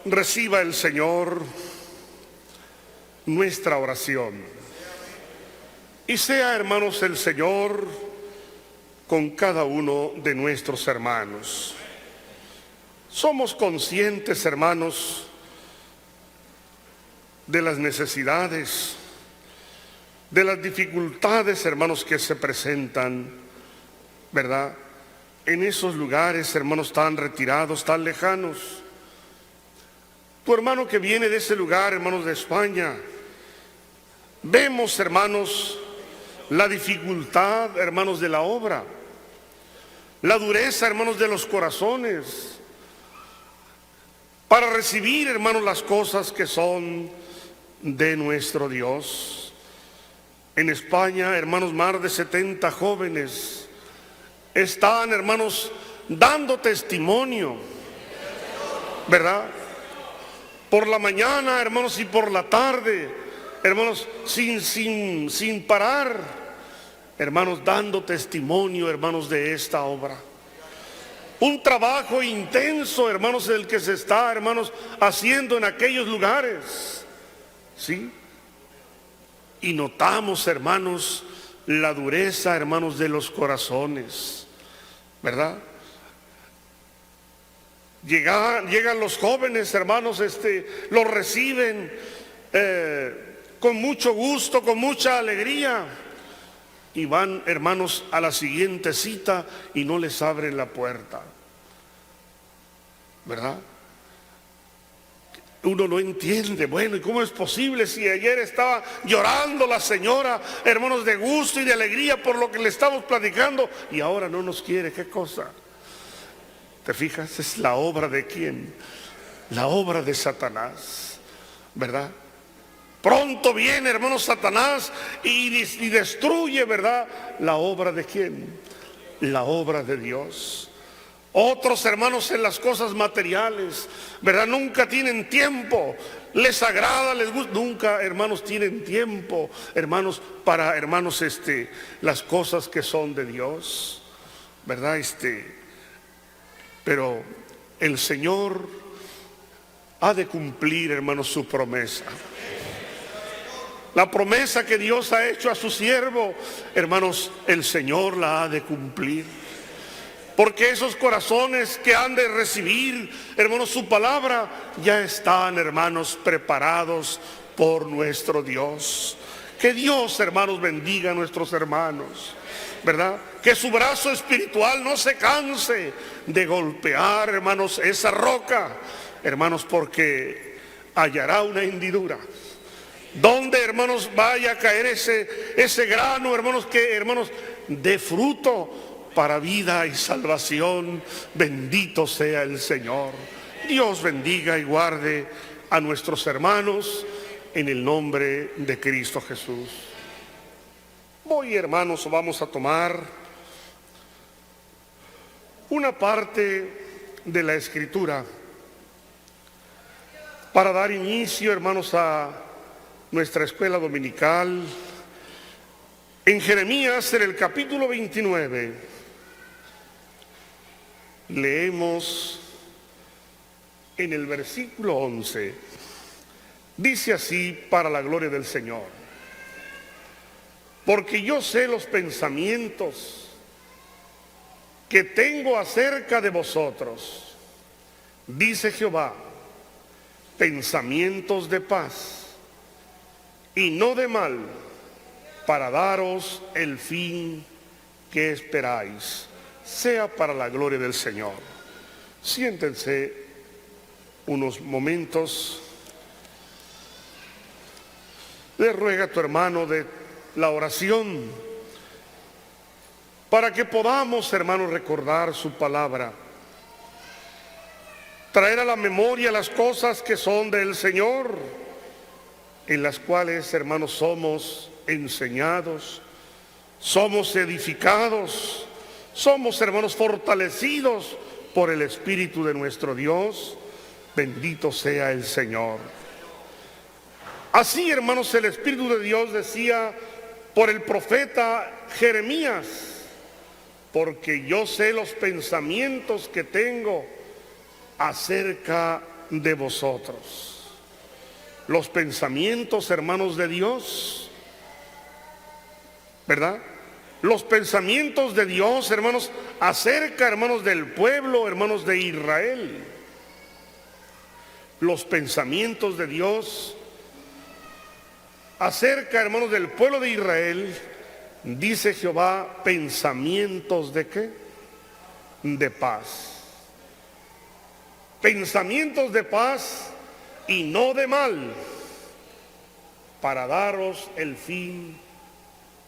Reciba el Señor nuestra oración. Y sea, hermanos, el Señor con cada uno de nuestros hermanos. Somos conscientes, hermanos, de las necesidades, de las dificultades, hermanos, que se presentan, ¿verdad? En esos lugares, hermanos, tan retirados, tan lejanos. Tu hermano que viene de ese lugar, hermanos, de España, vemos, hermanos, la dificultad, hermanos, de la obra, la dureza, hermanos, de los corazones, para recibir, hermanos, las cosas que son de nuestro Dios. En España, hermanos, más de 70 jóvenes están, hermanos, dando testimonio, ¿verdad? Por la mañana, hermanos, y por la tarde, hermanos, sin parar, hermanos, dando testimonio, hermanos, de esta obra. Un trabajo intenso, hermanos, el que se está, hermanos, haciendo en aquellos lugares, ¿sí? Y notamos, hermanos, la dureza, hermanos, de los corazones, ¿verdad? Llegan los jóvenes, hermanos, los reciben con mucho gusto, con mucha alegría, y van, hermanos, a la siguiente cita y no les abren la puerta, ¿verdad? Uno no entiende, bueno, ¿y cómo es posible si ayer estaba llorando la señora, hermanos, de gusto y de alegría por lo que le estamos platicando, y ahora no nos quiere? ¿Qué cosa? ¿Te fijas? Es la obra de ¿quién? La obra de Satanás, ¿verdad? Pronto viene, hermanos, Satanás y destruye, ¿verdad? La obra de ¿quién? La obra de Dios. Otros, hermanos, en las cosas materiales, ¿verdad? Nunca tienen tiempo. Les agrada, les gusta. Nunca, hermanos, tienen tiempo, hermanos, para, hermanos, las cosas que son de Dios, ¿verdad? Pero el Señor ha de cumplir, hermanos, su promesa. La promesa que Dios ha hecho a su siervo, hermanos, el Señor la ha de cumplir. Porque esos corazones que han de recibir, hermanos, su palabra, ya están, hermanos, preparados por nuestro Dios. Que Dios, hermanos, bendiga a nuestros hermanos, ¿verdad? Que su brazo espiritual no se canse de golpear, hermanos, esa roca, hermanos, porque hallará una hendidura. Donde, hermanos, vaya a caer ese grano, hermanos, que, hermanos, dé fruto para vida y salvación. Bendito sea el Señor. Dios bendiga y guarde a nuestros hermanos en el nombre de Cristo Jesús. Hoy, hermanos, vamos a tomar una parte de la Escritura para dar inicio, hermanos, a nuestra escuela dominical. En Jeremías, en el capítulo 29, leemos en el versículo 11, dice así, para la gloria del Señor: porque yo sé los pensamientos que tengo acerca de vosotros, dice Jehová, pensamientos de paz y no de mal, para daros el fin que esperáis. Sea para la gloria del Señor. Siéntense unos momentos. Le ruega a tu hermano de la oración para que podamos, hermanos, recordar su palabra, traer a la memoria las cosas que son del Señor, en las cuales, hermanos, somos enseñados, somos edificados, somos, hermanos, fortalecidos por el Espíritu de nuestro Dios. Bendito sea el Señor. Así, hermanos, el Espíritu de Dios decía por el profeta Jeremías: porque yo sé los pensamientos que tengo acerca de vosotros. Los pensamientos, hermanos, de Dios, ¿verdad? Los pensamientos de Dios, hermanos, acerca, hermanos, del pueblo, hermanos, de Israel. Los pensamientos de Dios acerca, hermanos, del pueblo de Israel, dice Jehová, pensamientos de ¿qué? De paz. Pensamientos de paz y no de mal, para daros el fin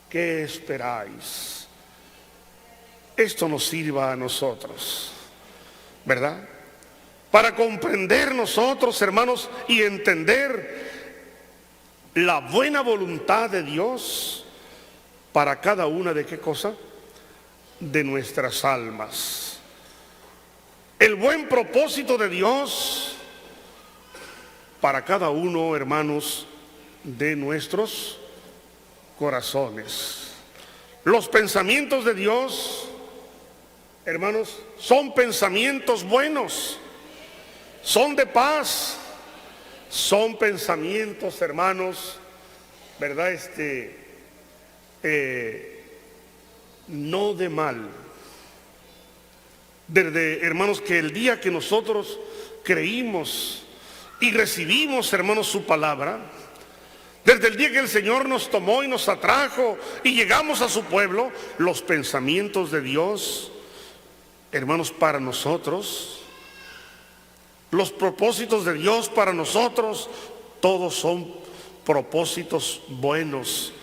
que esperáis. Esto nos sirva a nosotros, ¿verdad? Para comprender nosotros, hermanos, y entender la buena voluntad de Dios para cada una de qué cosa, de nuestras almas. El buen propósito de Dios para cada uno, hermanos, de nuestros corazones. Los pensamientos de Dios, hermanos, son pensamientos buenos, son de paz, son pensamientos, hermanos, ¿verdad? No de mal. Desde, hermanos, que el día que nosotros creímos y recibimos, hermanos, su palabra, desde el día que el Señor nos tomó y nos atrajo y llegamos a su pueblo, los pensamientos de Dios, hermanos, para nosotros, los propósitos de Dios para nosotros, todos son propósitos buenos.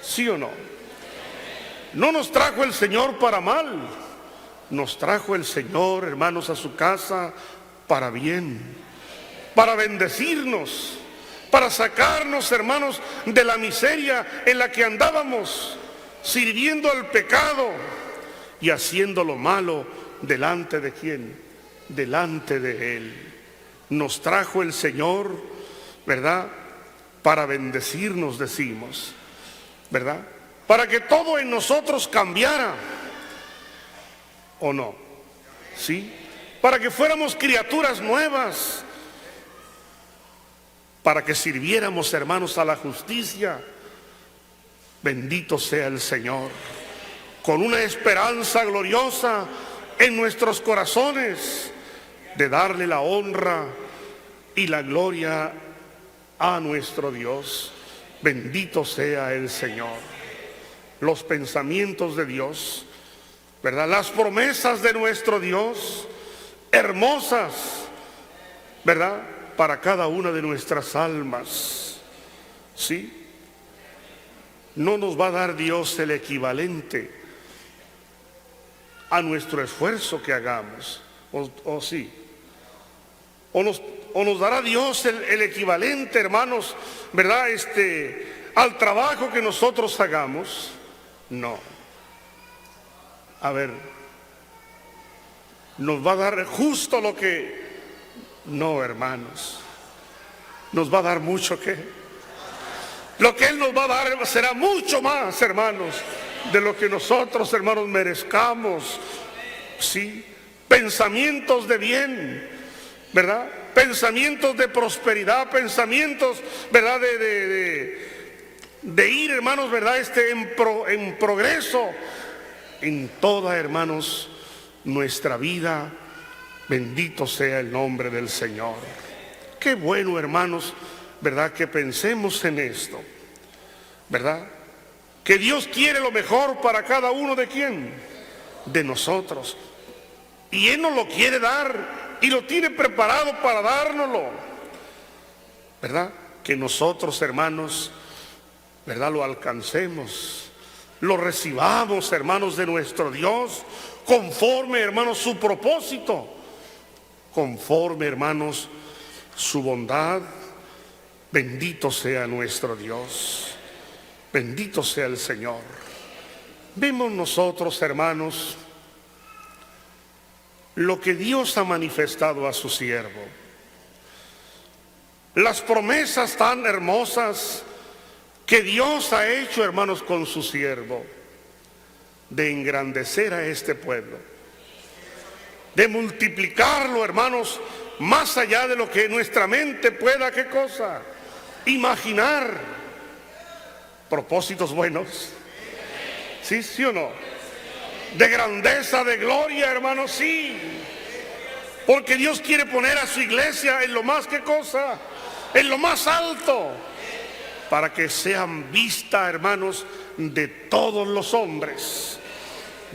¿Sí o no? No nos trajo el Señor para mal, nos trajo el Señor, hermanos, a su casa para bien, para bendecirnos, para sacarnos, hermanos, de la miseria en la que andábamos, sirviendo al pecado y haciendo lo malo delante de ¿quién? Delante de Él. Nos trajo el Señor, ¿verdad? Para bendecirnos, decimos, ¿verdad? Para que todo en nosotros cambiara, ¿o no? ¿Sí? Para que fuéramos criaturas nuevas, para que sirviéramos, hermanos, a la justicia. Bendito sea el Señor, con una esperanza gloriosa en nuestros corazones, de darle la honra y la gloria a nuestro Dios. Bendito sea el Señor. Los pensamientos de Dios, ¿verdad? Las promesas de nuestro Dios, hermosas, ¿verdad? Para cada una de nuestras almas. ¿Sí? No nos va a dar Dios el equivalente a nuestro esfuerzo que hagamos, o sí. O nos dará Dios el equivalente, hermanos, ¿verdad? Al trabajo que nosotros hagamos. No. A ver, nos va a dar justo lo que... No, hermanos. Nos va a dar mucho que... Lo que Él nos va a dar será mucho más, hermanos, de lo que nosotros, hermanos, merezcamos. Sí, pensamientos de bien, ¿verdad? Pensamientos de prosperidad, pensamientos, ¿verdad? De ir, hermanos, ¿verdad? En progreso en toda, hermanos, nuestra vida. Bendito sea el nombre del Señor. Qué bueno, hermanos, ¿verdad? Que pensemos en esto, ¿verdad? Que Dios quiere lo mejor para cada uno de quién, de nosotros. Y Él nos lo quiere dar y lo tiene preparado para dárnoslo, ¿verdad? Que nosotros, hermanos, ¿verdad? Lo alcancemos, lo recibamos, hermanos, de nuestro Dios, conforme, hermanos, su propósito, conforme, hermanos, su bondad. Bendito sea nuestro Dios, bendito sea el Señor. Vemos nosotros, hermanos, lo que Dios ha manifestado a su siervo. Las promesas tan hermosas que Dios ha hecho, hermanos, con su siervo, de engrandecer a este pueblo, de multiplicarlo, hermanos, más allá de lo que nuestra mente pueda, ¿qué cosa? Imaginar. Propósitos buenos. ¿Sí, sí o no? De grandeza, de gloria, hermanos, sí. Porque Dios quiere poner a su iglesia en lo más, ¿qué cosa? En lo más alto. Para que sean vista, hermanos, de todos los hombres.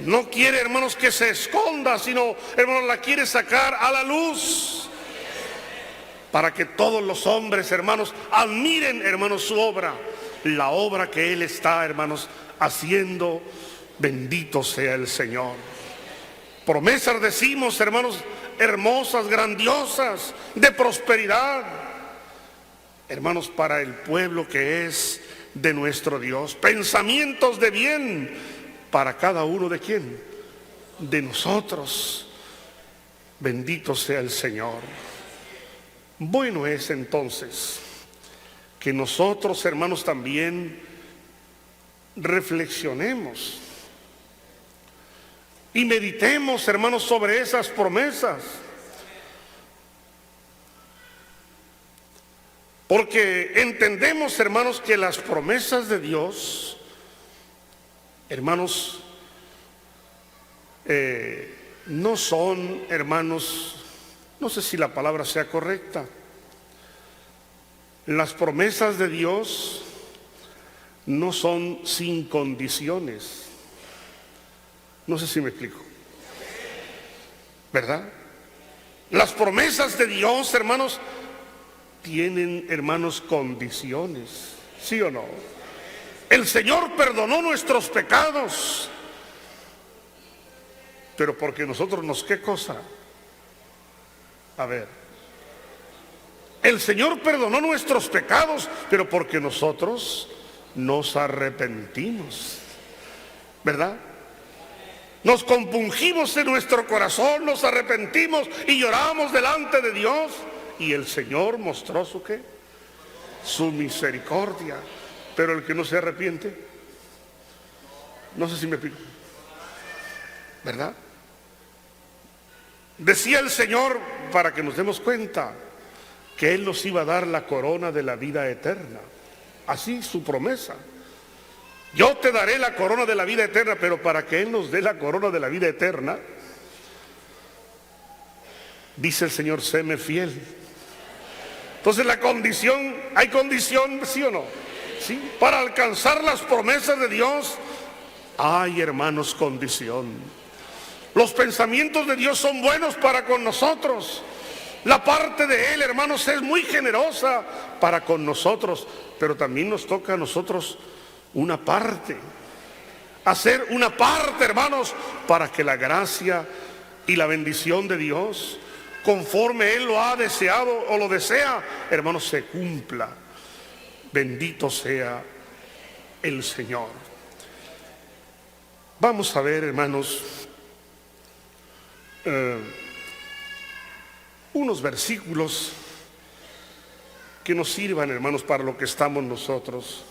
No quiere, hermanos, que se esconda, sino, hermanos, la quiere sacar a la luz. Para que todos los hombres, hermanos, admiren, hermanos, su obra. La obra que Él está, hermanos, haciendo. Bendito sea el Señor. Promesas decimos, hermanos, hermosas, grandiosas, de prosperidad. Hermanos, para el pueblo que es de nuestro Dios. Pensamientos de bien para cada uno de quién, de nosotros. Bendito sea el Señor. Bueno es entonces que nosotros, hermanos, también reflexionemos y meditemos, hermanos, sobre esas promesas. Porque entendemos, hermanos, que las promesas de Dios, hermanos, no son, hermanos, no sé si la palabra sea correcta. Las promesas de Dios no son sin condiciones. No sé si me explico. ¿Verdad? Las promesas de Dios, hermanos, tienen, hermanos, condiciones. ¿Sí o no? El Señor perdonó nuestros pecados. Pero porque nosotros nos, ¿qué cosa? A ver. El Señor perdonó nuestros pecados, pero porque nosotros nos arrepentimos. ¿Verdad? Nos compungimos en nuestro corazón, nos arrepentimos y lloramos delante de Dios. Y el Señor mostró su ¿qué? Su misericordia. Pero el que no se arrepiente, no sé si me explico, ¿verdad? Decía el Señor, para que nos demos cuenta, que Él nos iba a dar la corona de la vida eterna. Así su promesa. Yo te daré la corona de la vida eterna, pero para que Él nos dé la corona de la vida eterna, dice el Señor, séme fiel. Entonces la condición, ¿hay condición, sí o no? ¿Sí? Para alcanzar las promesas de Dios, hay, hermanos, condición. Los pensamientos de Dios son buenos para con nosotros. La parte de Él, hermanos, es muy generosa para con nosotros, pero también nos toca a nosotros una parte. Hacer una parte, hermanos, para que la gracia y la bendición de Dios, conforme Él lo ha deseado o lo desea, hermanos, se cumpla. Bendito sea el Señor. Vamos a ver, hermanos, unos versículos que nos sirvan, hermanos, para lo que estamos nosotros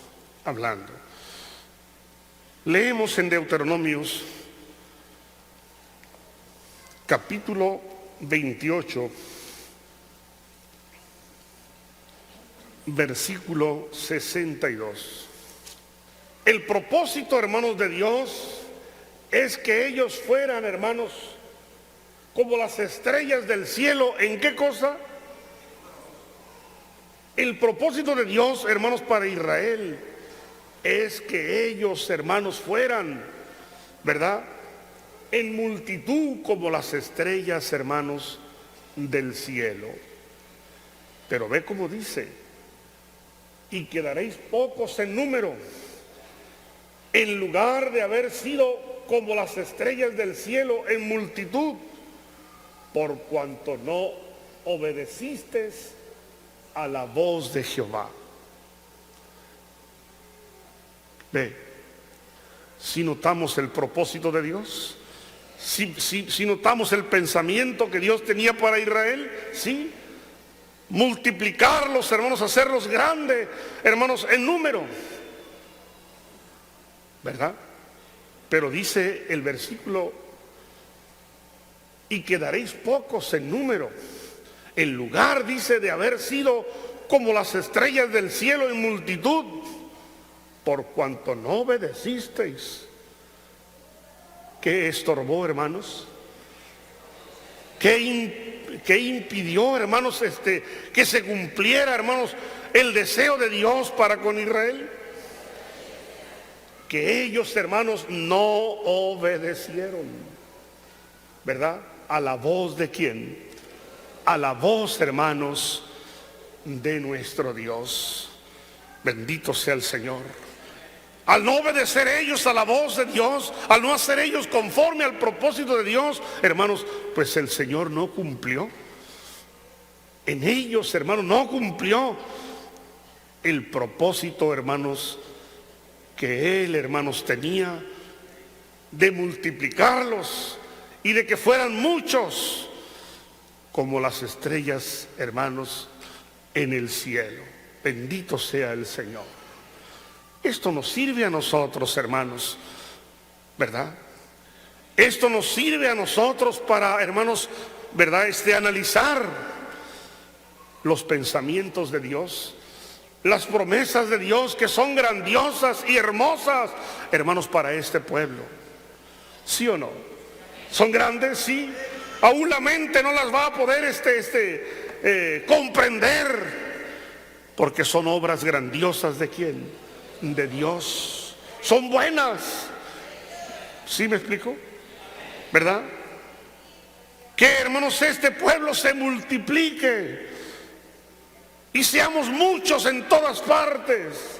hablando. Leemos en Deuteronomios capítulo 28, versículo 62. El propósito, hermanos, de Dios es que ellos fueran, hermanos, como las estrellas del cielo. ¿En qué cosa? El propósito de Dios, hermanos, para Israel es que ellos, hermanos, fueran, ¿verdad?, en multitud como las estrellas, hermanos, del cielo. Pero ve cómo dice, y quedaréis pocos en número, en lugar de haber sido como las estrellas del cielo en multitud, por cuanto no obedecisteis a la voz de Jehová. Ve, si notamos el propósito de Dios, si notamos el pensamiento que Dios tenía para Israel, sí, multiplicarlos, hermanos, hacerlos grandes, hermanos, en número, ¿verdad? Pero dice el versículo, y quedaréis pocos en número, en lugar, dice, de haber sido como las estrellas del cielo en multitud, por cuanto no obedecisteis. ¿Qué estorbó, hermanos? ¿Qué impidió, hermanos, que se cumpliera, hermanos, el deseo de Dios para con Israel? Que ellos, hermanos, no obedecieron, ¿verdad? ¿A la voz de quién? A la voz, hermanos, de nuestro Dios. Bendito sea el Señor. Al no obedecer ellos a la voz de Dios, al no hacer ellos conforme al propósito de Dios, hermanos, pues el Señor no cumplió. En ellos, hermanos, no cumplió el propósito, hermanos, que Él, hermanos, tenía de multiplicarlos y de que fueran muchos como las estrellas, hermanos, en el cielo. Bendito sea el Señor. Esto nos sirve a nosotros, hermanos, ¿verdad? Esto nos sirve a nosotros para, hermanos, ¿verdad? Analizar los pensamientos de Dios, las promesas de Dios que son grandiosas y hermosas, hermanos, para este pueblo. ¿Sí o no? ¿Son grandes? Sí. Aún la mente no las va a poder comprender, porque son obras grandiosas ¿de quién? De Dios. Son buenas. ¿Sí me explico? ¿Verdad? Que, hermanos, este pueblo se multiplique y seamos muchos en todas partes,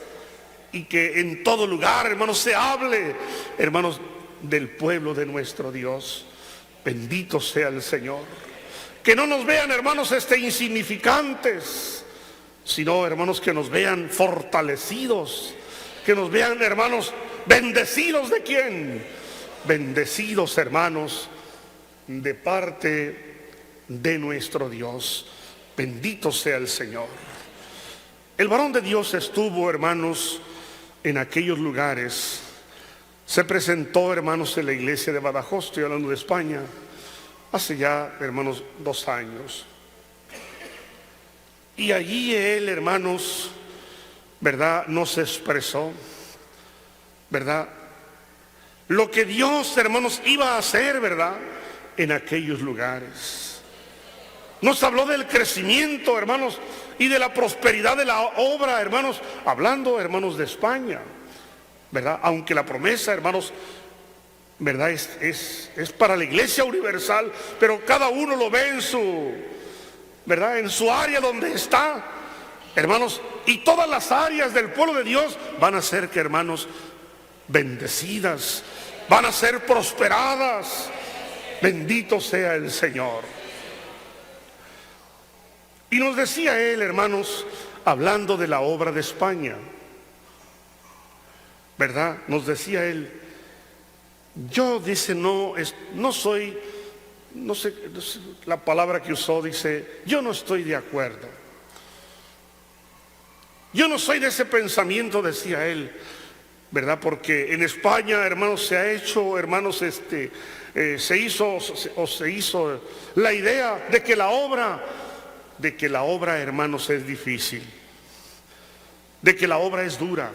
y que en todo lugar, hermanos, se hable, hermanos, del pueblo de nuestro Dios. Bendito sea el Señor. Que no nos vean, hermanos, insignificantes, sino, hermanos, que nos vean fortalecidos, que nos vean, hermanos, bendecidos. ¿De quién? Bendecidos, hermanos, de parte de nuestro Dios. Bendito sea el Señor. El varón de Dios estuvo, hermanos, en aquellos lugares. Se presentó, hermanos, en la iglesia de Badajoz, estoy hablando de España, hace ya, hermanos, 2 años. Y allí él, hermanos, ¿verdad?, nos expresó, ¿verdad?, lo que Dios, hermanos, iba a hacer, ¿verdad?, en aquellos lugares. Nos habló del crecimiento, hermanos, y de la prosperidad de la obra, hermanos, hablando, hermanos, de España, ¿verdad? Aunque la promesa, hermanos, ¿verdad?, es para la iglesia universal, pero cada uno lo ve en su, ¿verdad?, en su área donde está, hermanos, y todas las áreas del pueblo de Dios van a ser, que, hermanos, bendecidas, van a ser prosperadas. Bendito sea el Señor. Y nos decía él, hermanos, hablando de la obra de España, ¿verdad? Nos decía él, yo, dice, no soy, no sé la palabra que usó, dice, yo no estoy de acuerdo. Yo no soy de ese pensamiento, decía él, ¿verdad? Porque en España, hermanos, se ha hecho, hermanos, se hizo la idea de que la obra, hermanos, es difícil, de que la obra es dura,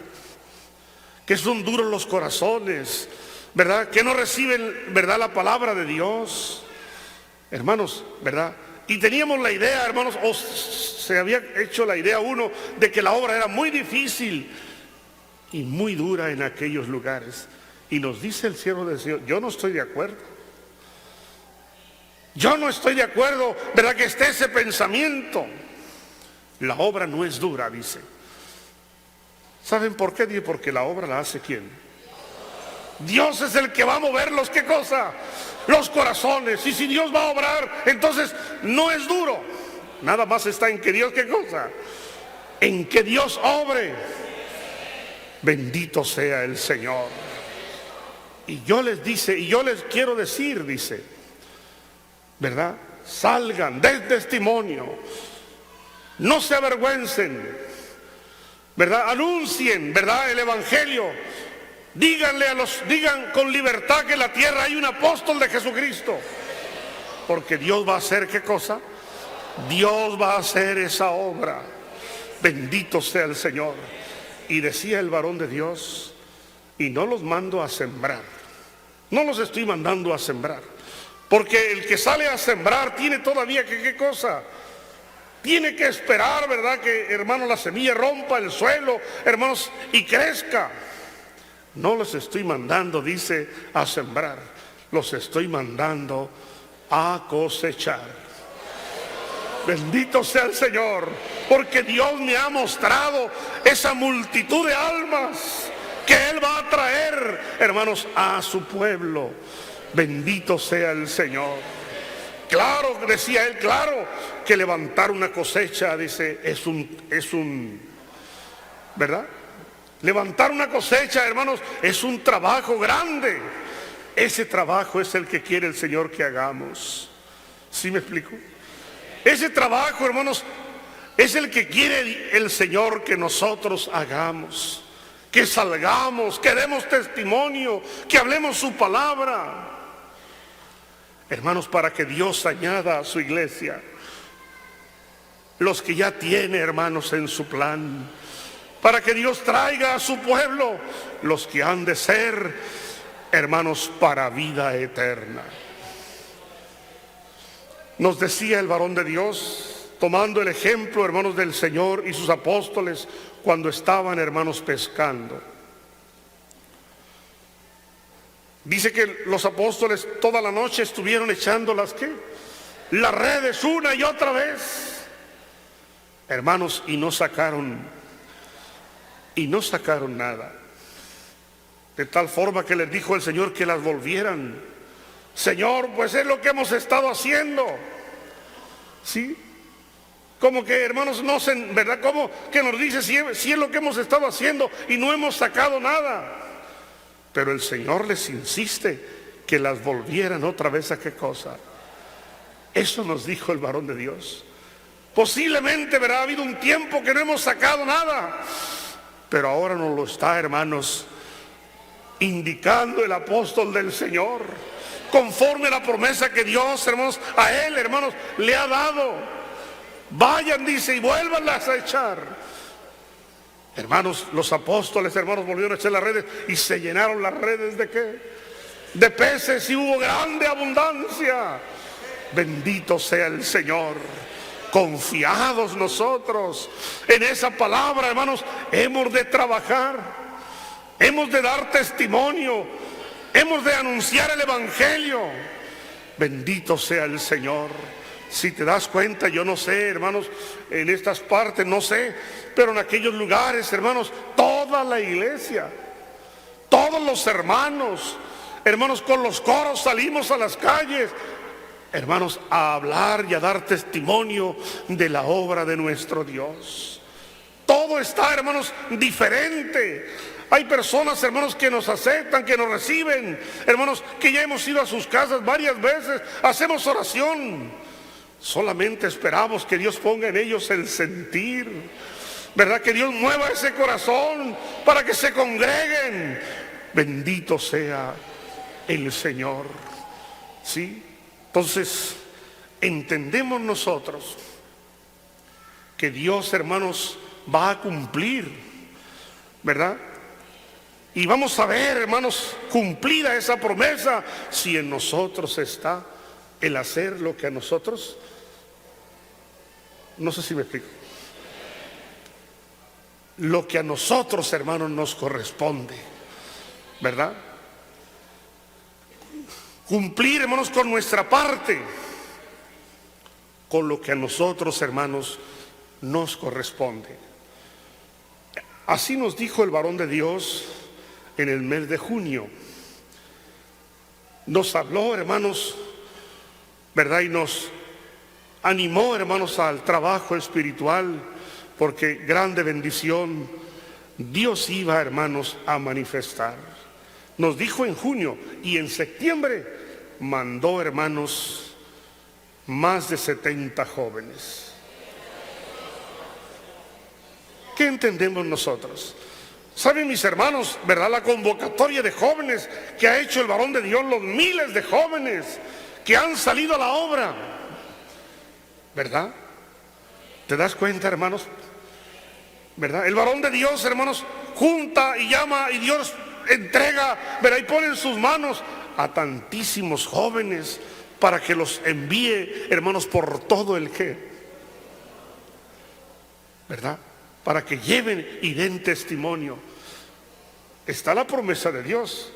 que son duros los corazones, ¿verdad?, que no reciben, ¿verdad?, la palabra de Dios, hermanos, ¿verdad? Y teníamos la idea, hermanos, o se había hecho la idea uno, de que la obra era muy difícil y muy dura en aquellos lugares. Y nos dice el siervo del Señor, yo no estoy de acuerdo. Yo no estoy de acuerdo, ¿verdad?, que esté ese pensamiento. La obra no es dura, dice. ¿Saben por qué? Dice, porque la obra la hace ¿quién? Dios es el que va a moverlos, ¿qué cosa? Los corazones. Y si Dios va a obrar, entonces no es duro. Nada más está en que Dios, ¿qué cosa? En que Dios obre. Bendito sea el Señor. Y yo les quiero decir, dice, ¿verdad? Salgan, den testimonio, no se avergüencen, ¿verdad? Anuncien, ¿verdad?, el evangelio. Digan con libertad que en la tierra hay un apóstol de Jesucristo. Porque Dios va a hacer ¿qué cosa? Dios va a hacer esa obra. Bendito sea el Señor. Y decía el varón de Dios, y no los mando a sembrar. No los estoy mandando a sembrar. Porque el que sale a sembrar tiene todavía que, ¿qué cosa? Tiene que esperar, ¿verdad? Que, hermanos, la semilla rompa el suelo, hermanos, y crezca. No los estoy mandando, dice, a sembrar. Los estoy mandando a cosechar. Bendito sea el Señor, porque Dios me ha mostrado esa multitud de almas que Él va a traer, hermanos, a su pueblo. Bendito sea el Señor. Claro, decía él, claro, que levantar una cosecha, dice, es un, ¿verdad? Levantar una cosecha, hermanos, es un trabajo grande. Ese trabajo es el que quiere el Señor que hagamos. ¿Sí me explico? Ese trabajo, hermanos, es el que quiere el Señor que nosotros hagamos. Que salgamos, que demos testimonio, que hablemos su palabra. Hermanos, para que Dios añada a su iglesia los que ya tiene, hermanos, en su plan. Para que Dios traiga a su pueblo los que han de ser, hermanos, para vida eterna. Nos decía el varón de Dios, tomando el ejemplo, hermanos, del Señor y sus apóstoles cuando estaban, hermanos, pescando. Dice que los apóstoles toda la noche estuvieron echando las redes una y otra vez, hermanos, y no sacaron nada. De tal forma que les dijo el Señor que las volvieran. Señor, pues es lo que hemos estado haciendo. ¿Sí? Como que, hermanos, no sé, ¿verdad? Como que nos dice si es lo que hemos estado haciendo y no hemos sacado nada. Pero el Señor les insiste que las volvieran otra vez a qué cosa. Eso nos dijo el varón de Dios. Posiblemente, ¿verdad? Ha habido un tiempo que no hemos sacado nada. Pero ahora nos lo está, hermanos, indicando el apóstol del Señor. Conforme a la promesa que Dios, hermanos, a él, hermanos, le ha dado. Vayan, dice, y vuélvanlas a echar. Hermanos, los apóstoles, hermanos, volvieron a echar las redes y se llenaron las redes ¿de qué? De peces, y hubo grande abundancia. Bendito sea el Señor. Confiados nosotros en esa palabra, hermanos, hemos de trabajar, hemos de dar testimonio, hemos de anunciar el evangelio. Bendito sea el Señor. Si te das cuenta, yo no sé, hermanos, en estas partes, no sé, pero en aquellos lugares, hermanos, toda la iglesia, todos los hermanos, con los coros salimos a las calles, hermanos, a hablar y a dar testimonio de la obra de nuestro Dios. Todo está, hermanos, diferente. Hay personas, hermanos, que nos aceptan, que nos reciben, hermanos, que ya hemos ido a sus casas varias veces, hacemos oración. Solamente esperamos que Dios ponga en ellos el sentir, ¿verdad? Que Dios mueva ese corazón para que se congreguen. Bendito sea el Señor. ¿Sí? Entonces, entendemos nosotros que Dios, hermanos, va a cumplir, ¿verdad? Y vamos a ver, hermanos, cumplida esa promesa si en nosotros está el hacer lo que a nosotros, no sé si me explico, lo que a nosotros, hermanos, nos corresponde, ¿verdad? Cumplir, hermanos, con nuestra parte, con lo que a nosotros, hermanos, nos corresponde. Así nos dijo el varón de Dios en el mes de junio. Nos habló, hermanos, ¿verdad? Y nos animó, hermanos, al trabajo espiritual, porque grande bendición Dios iba, hermanos, a manifestar. Nos dijo en junio, y en septiembre mandó, hermanos, más de 70 jóvenes. ¿Qué entendemos nosotros? ¿Saben, mis hermanos, verdad, la convocatoria de jóvenes que ha hecho el varón de Dios, los miles de jóvenes que han salido a la obra, ¿verdad? ¿Te das cuenta, hermanos? ¿Verdad? El varón de Dios, hermanos, junta y llama y Dios entrega, ¿verdad? Y pone en sus manos a tantísimos jóvenes para que los envíe, hermanos, por todo el que, ¿verdad? Para que lleven y den testimonio. Está la promesa de Dios.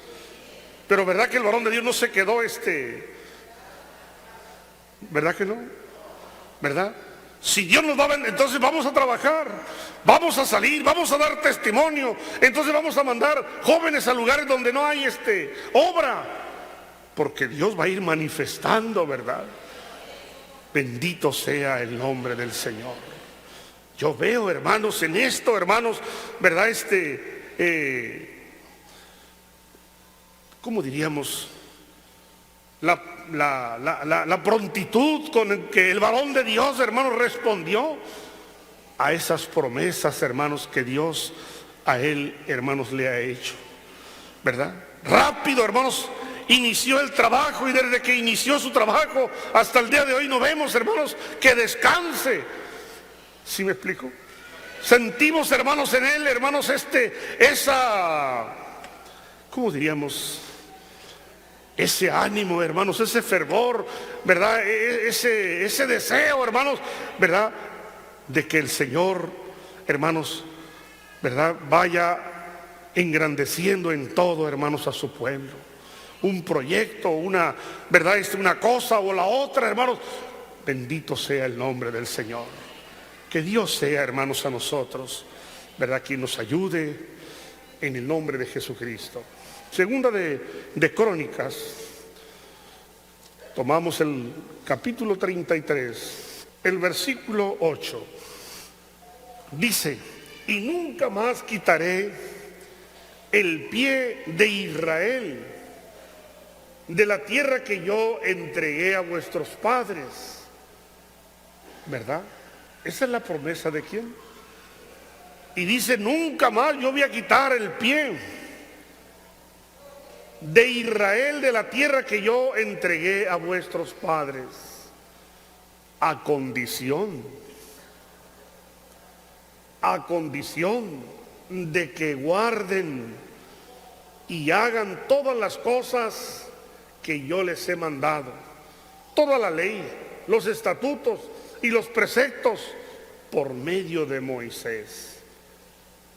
Pero ¿verdad que el varón de Dios no se quedó ¿verdad que no? ¿Verdad? Si Dios nos va a, entonces vamos a trabajar, vamos a salir, vamos a dar testimonio, entonces vamos a mandar jóvenes a lugares donde no hay obra, porque Dios va a ir manifestando, ¿verdad? Bendito sea el nombre del Señor. Yo veo, hermanos, en esto, hermanos, ¿verdad? ¿Cómo diríamos? La prontitud con que el varón de Dios, hermanos, respondió a esas promesas, hermanos, que Dios a él, hermanos, le ha hecho, ¿verdad? Rápido, hermanos, inició el trabajo, y desde que inició su trabajo hasta el día de hoy no vemos, hermanos, que descanse. ¿Sí me explico? Sentimos, hermanos, en él, hermanos, ¿cómo diríamos? Ese ánimo, hermanos, ese fervor, ¿verdad? Ese deseo, hermanos, ¿verdad? De que el Señor, hermanos, ¿verdad? Vaya engrandeciendo en todo, hermanos, a su pueblo. Un proyecto, ¿verdad? Una cosa o la otra, hermanos. Bendito sea el nombre del Señor. Que Dios sea, hermanos, a nosotros, ¿verdad? Quien nos ayude en el nombre de Jesucristo. Segunda de Crónicas, tomamos el capítulo 33, el versículo 8. Dice: y nunca más quitaré el pie de Israel de la tierra que yo entregué a vuestros padres. ¿Verdad? Esa es la promesa de quién. Y dice: nunca más yo voy a quitar el pie de Israel de la tierra que yo entregué a vuestros padres, a condición de que guarden y hagan todas las cosas que yo les he mandado, toda la ley, los estatutos y los preceptos por medio de Moisés.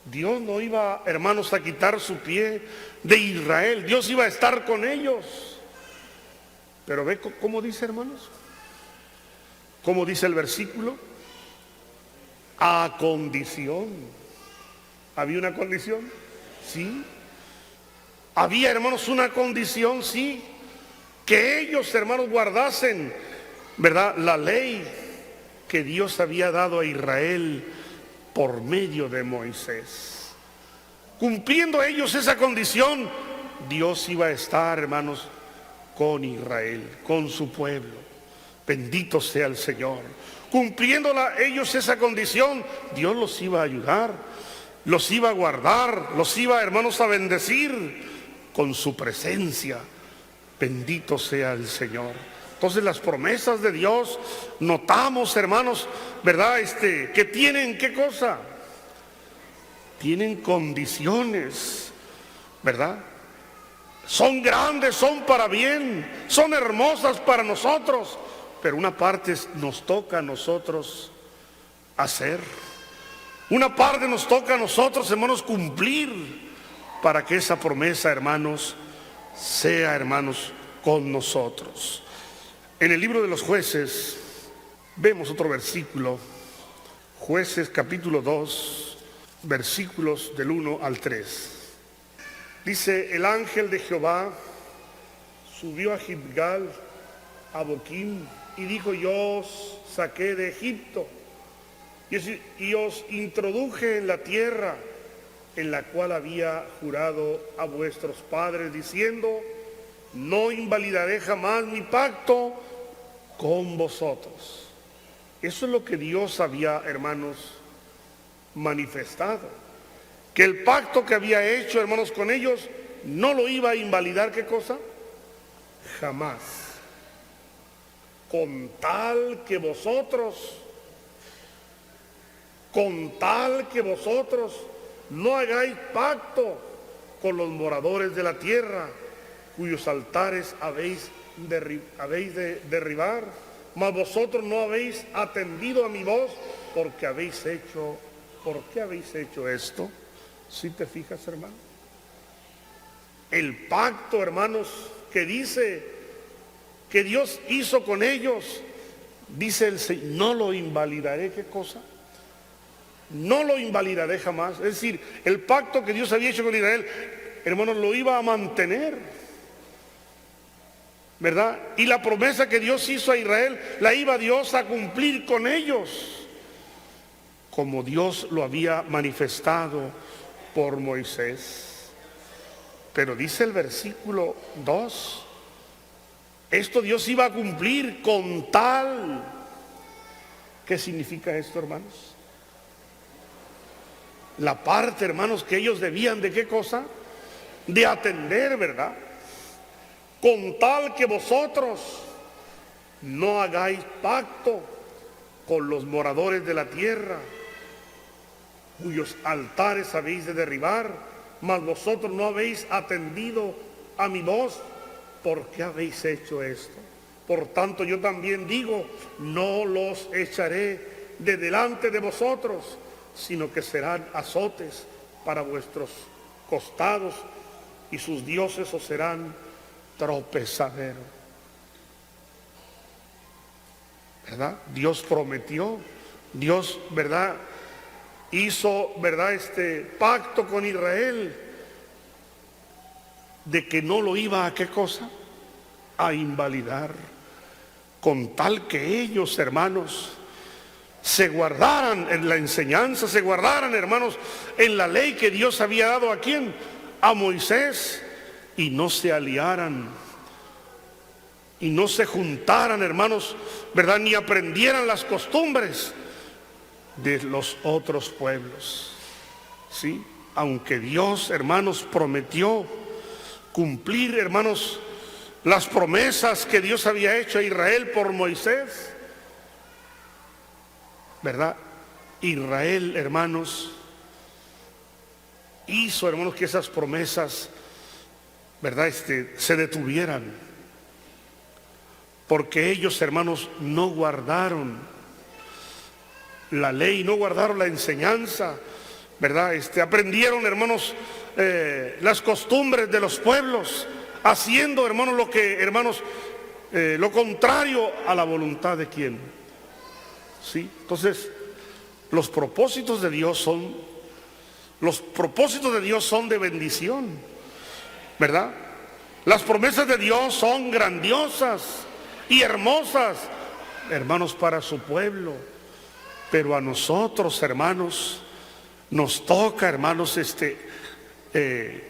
Dios no iba, hermanos, a quitar su pie de Israel. Dios iba a estar con ellos. Pero ve cómo dice, hermanos, cómo dice el versículo: a condición. ¿Había una condición? Sí. Había, hermanos, una condición, sí. Que ellos, hermanos, guardasen, ¿verdad?, la ley que Dios había dado a Israel por medio de Moisés. Cumpliendo ellos esa condición, Dios iba a estar, hermanos, con Israel, con su pueblo. Bendito sea el Señor. Cumpliendo ellos esa condición, Dios los iba a ayudar, los iba a guardar, los iba, hermanos, a bendecir con su presencia. Bendito sea el Señor. Entonces las promesas de Dios, notamos, hermanos, ¿verdad? Que tienen, ¿qué cosa? Tienen condiciones, ¿verdad? Son grandes, son para bien, son hermosas para nosotros, pero una parte nos toca a nosotros hacer. Una parte nos toca a nosotros, hermanos, cumplir para que esa promesa, hermanos, sea, hermanos, con nosotros. En el libro de los Jueces vemos otro versículo, Jueces capítulo 2, versículos del 1 al 3. Dice: el ángel de Jehová subió a Gilgal, a Boquim, y dijo: yo os saqué de Egipto y os introduje en la tierra en la cual había jurado a vuestros padres, diciendo: no invalidaré jamás mi pacto con vosotros. Eso es lo que Dios había, hermanos, manifestado. Que el pacto que había hecho, hermanos, con ellos, no lo iba a invalidar, ¿qué cosa? Jamás. Con tal que vosotros con tal que vosotros no hagáis pacto con los moradores de la tierra, cuyos altares habéis de derribar, mas vosotros no habéis atendido a mi voz, ¿por qué habéis hecho esto? ¿Sí te fijas, hermano? El pacto, hermanos, que dice que Dios hizo con ellos, dice el Señor, no lo invalidaré. ¿Qué cosa? No lo invalidaré jamás. Es decir, el pacto que Dios había hecho con Israel, hermanos, lo iba a mantener, ¿verdad? Y la promesa que Dios hizo a Israel, la iba Dios a cumplir con ellos, como Dios lo había manifestado por Moisés. Pero dice el versículo 2, esto Dios iba a cumplir con tal. ¿Qué significa esto, hermanos? La parte, hermanos, que ellos debían de ¿qué cosa? De atender, ¿verdad? Con tal que vosotros no hagáis pacto con los moradores de la tierra, cuyos altares habéis de derribar, mas vosotros no habéis atendido a mi voz. ¿Por qué habéis hecho esto? Por tanto, yo también digo, no los echaré de delante de vosotros, sino que serán azotes para vuestros costados, y sus dioses os serán tropezadero. ¿Verdad? Dios prometió, Dios, ¿verdad?, hizo, ¿verdad?, este pacto con Israel de que no lo iba a ¿qué cosa? A invalidar, con tal que ellos, hermanos, se guardaran en la enseñanza, se guardaran, hermanos, en la ley que Dios había dado ¿a quién? A Moisés, y no se aliaran y no se juntaran, hermanos, ¿verdad?, ni aprendieran las costumbres de los otros pueblos. ¿Sí? Aunque Dios, hermanos, prometió cumplir, hermanos, las promesas que Dios había hecho a Israel por Moisés, ¿verdad? Israel, hermanos, hizo, hermanos, que esas promesas, ¿verdad?, se detuvieran, porque ellos, hermanos, no guardaron la ley, no guardaron la enseñanza, ¿verdad? Aprendieron, hermanos, las costumbres de los pueblos, haciendo, hermanos, lo que, hermanos, lo contrario a la voluntad de quién. ¿Sí? Entonces, los propósitos de Dios son de bendición, ¿verdad? Las promesas de Dios son grandiosas y hermosas, hermanos, para su pueblo. Pero a nosotros, hermanos, nos toca, hermanos,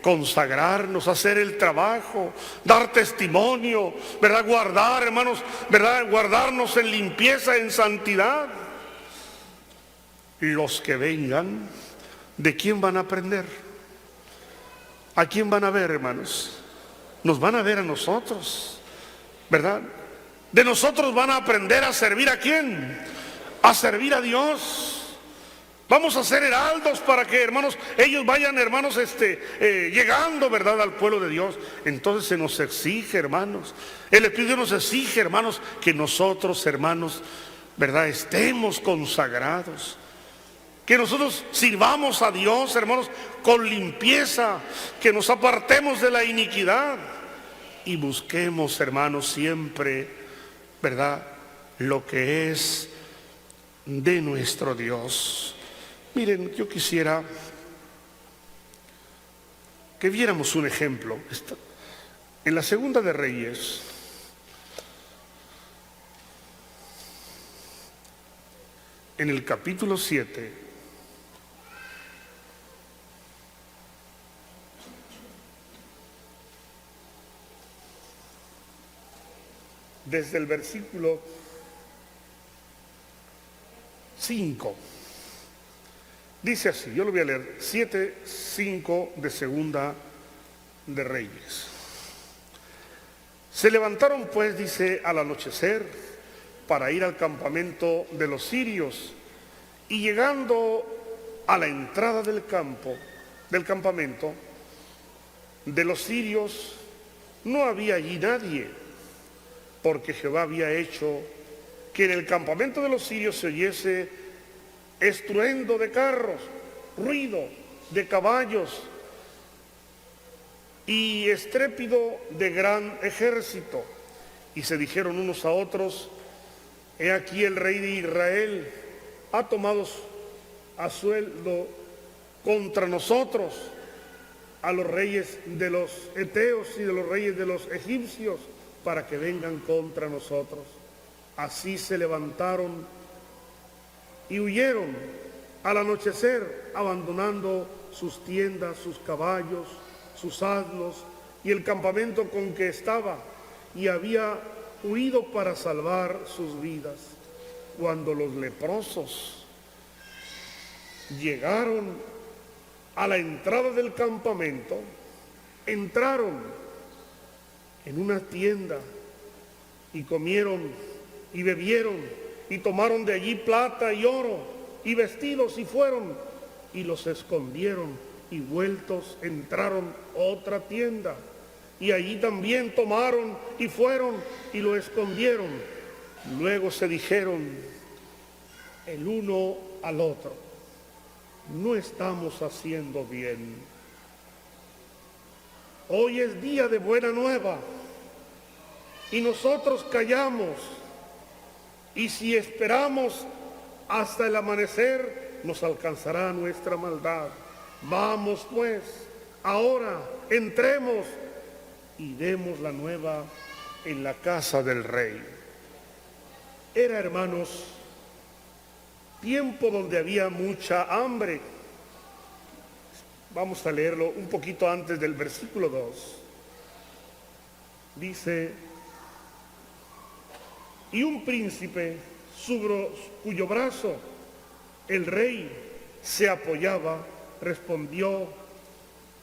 consagrarnos, hacer el trabajo, dar testimonio, ¿verdad? Guardar, hermanos, ¿verdad? Guardarnos en limpieza, en santidad. Los que vengan, ¿de quién van a aprender? ¿A quién van a ver, hermanos? Nos van a ver a nosotros, ¿verdad? De nosotros van a aprender a servir ¿a quién? A servir a Dios. Vamos a ser heraldos para que, hermanos, ellos vayan, hermanos, llegando, ¿verdad?, al pueblo de Dios. Entonces se nos exige, hermanos, el Espíritu nos exige, hermanos, que nosotros, hermanos, ¿verdad?, estemos consagrados, que nosotros sirvamos a Dios, hermanos, con limpieza, que nos apartemos de la iniquidad y busquemos, hermanos, siempre, ¿verdad?, lo que es de nuestro Dios. Miren, yo quisiera que viéramos un ejemplo. En la Segunda de Reyes, en el capítulo 7, desde el versículo 5, dice así, yo lo voy a leer, 7:5 de Segunda de Reyes. Se levantaron pues, dice, al anochecer para ir al campamento de los sirios, Y llegando a la entrada del campamento de los sirios, no había allí nadie, porque Jehová había hecho que en el campamento de los sirios se oyese estruendo de carros, ruido de caballos y estrépito de gran ejército. Y se dijeron unos a otros: he aquí el rey de Israel ha tomado a sueldo contra nosotros a los reyes de los heteos y de los reyes de los egipcios para que vengan contra nosotros. Así se levantaron y huyeron al anochecer, abandonando sus tiendas, sus caballos, sus asnos y el campamento con que estaba, y había huido para salvar sus vidas. Cuando los leprosos llegaron a la entrada del campamento, entraron en una tienda y comieron y bebieron y tomaron de allí plata y oro y vestidos y fueron y los escondieron, y vueltos entraron a otra tienda y allí también tomaron y fueron y lo escondieron. Luego se dijeron el uno al otro: no estamos haciendo bien. Hoy es día de buena nueva y nosotros callamos, y si esperamos hasta el amanecer nos alcanzará nuestra maldad. Vamos pues, ahora entremos y demos la nueva en la casa del rey. Era, hermanos, tiempo donde había mucha hambre. Vamos a leerlo un poquito antes del versículo 2. Dice: y un príncipe sobre cuyo brazo el rey se apoyaba, respondió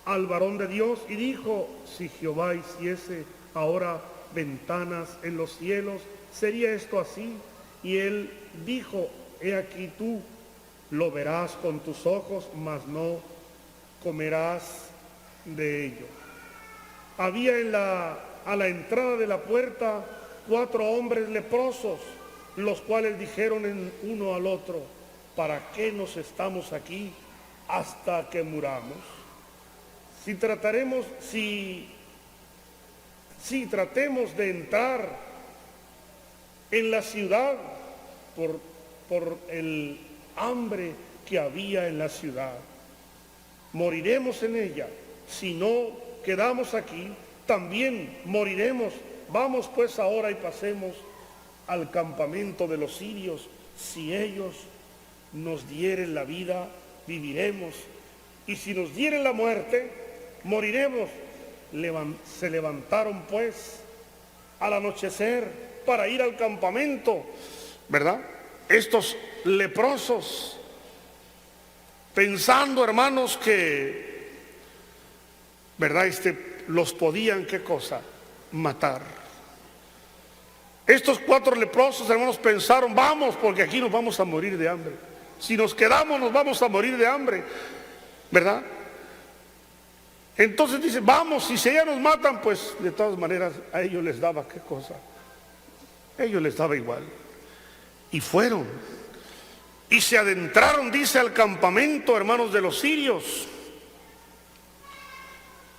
al varón de Dios y dijo: si Jehová hiciese ahora ventanas en los cielos, ¿sería esto así? Y él dijo: he aquí tú lo verás con tus ojos, mas no comerás de ello. Había a la entrada de la puerta 4 hombres leprosos, los cuales dijeron en uno al otro: ¿para qué nos estamos aquí hasta que muramos? Si tratemos de entrar en la ciudad por el hambre que había en la ciudad, moriremos en ella. Si no quedamos aquí, también moriremos. Vamos pues ahora y pasemos al campamento de los sirios. Si ellos nos dieren la vida, viviremos, y si nos dieren la muerte, moriremos. Se levantaron pues al anochecer para ir al campamento, ¿verdad? Estos leprosos, pensando, hermanos, que, ¿verdad?, los podían, ¿qué cosa?, matar. Estos 4 leprosos, hermanos, pensaron: vamos, porque aquí nos vamos a morir de hambre. Si nos quedamos, nos vamos a morir de hambre, ¿verdad? Entonces dice: vamos, y si ellas nos matan, pues de todas maneras a ellos les daba, ¿qué cosa? A ellos les daba igual. Y fueron y se adentraron, dice, al campamento, hermanos, de los sirios,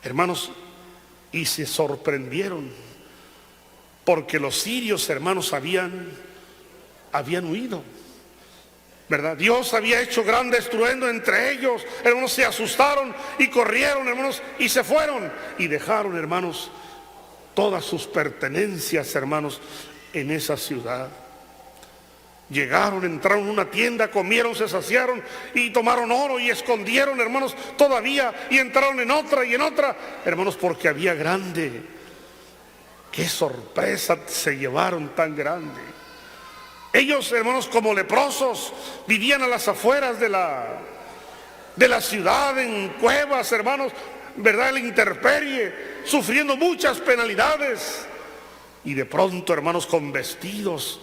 hermanos, y se sorprendieron porque los sirios, hermanos, habían huido, ¿verdad? Dios había hecho gran estruendo entre ellos. Hermanos, se asustaron y corrieron, hermanos, y se fueron y dejaron, hermanos, todas sus pertenencias, hermanos, en esa ciudad. Llegaron, entraron en una tienda, comieron, se saciaron y tomaron oro y escondieron, hermanos, todavía, y entraron en otra y en otra, hermanos, porque había grande. Qué sorpresa se llevaron tan grande. Ellos, hermanos, como leprosos, vivían a las afueras de la ciudad, en cuevas, hermanos, ¿verdad?, en la intemperie, sufriendo muchas penalidades. Y de pronto, hermanos, con vestidos,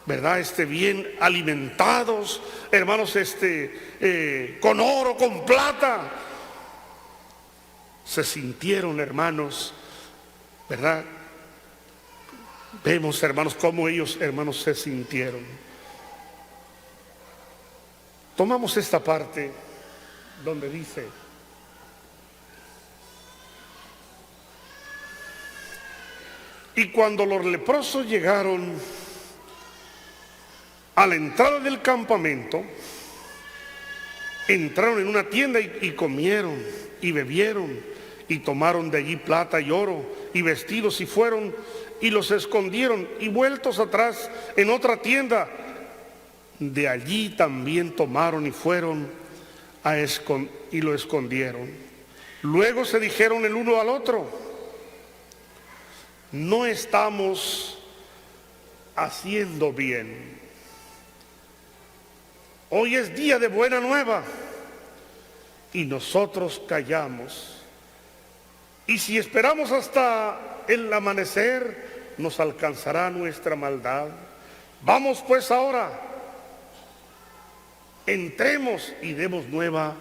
¿verdad? Bien alimentados, hermanos, con oro, con plata. Se sintieron, hermanos, ¿verdad? Vemos, hermanos, cómo ellos, hermanos, se sintieron. Tomamos esta parte donde dice: y cuando los leprosos llegaron a la entrada del campamento, entraron en una tienda y comieron y bebieron y tomaron de allí plata y oro y vestidos y fueron y los escondieron, y vueltos atrás en otra tienda, de allí también tomaron y fueron y lo escondieron. Luego se dijeron el uno al otro: no estamos haciendo bien. Hoy es día de buena nueva y nosotros callamos. Y si esperamos hasta el amanecer, nos alcanzará nuestra maldad. Vamos pues ahora, entremos y demos nueva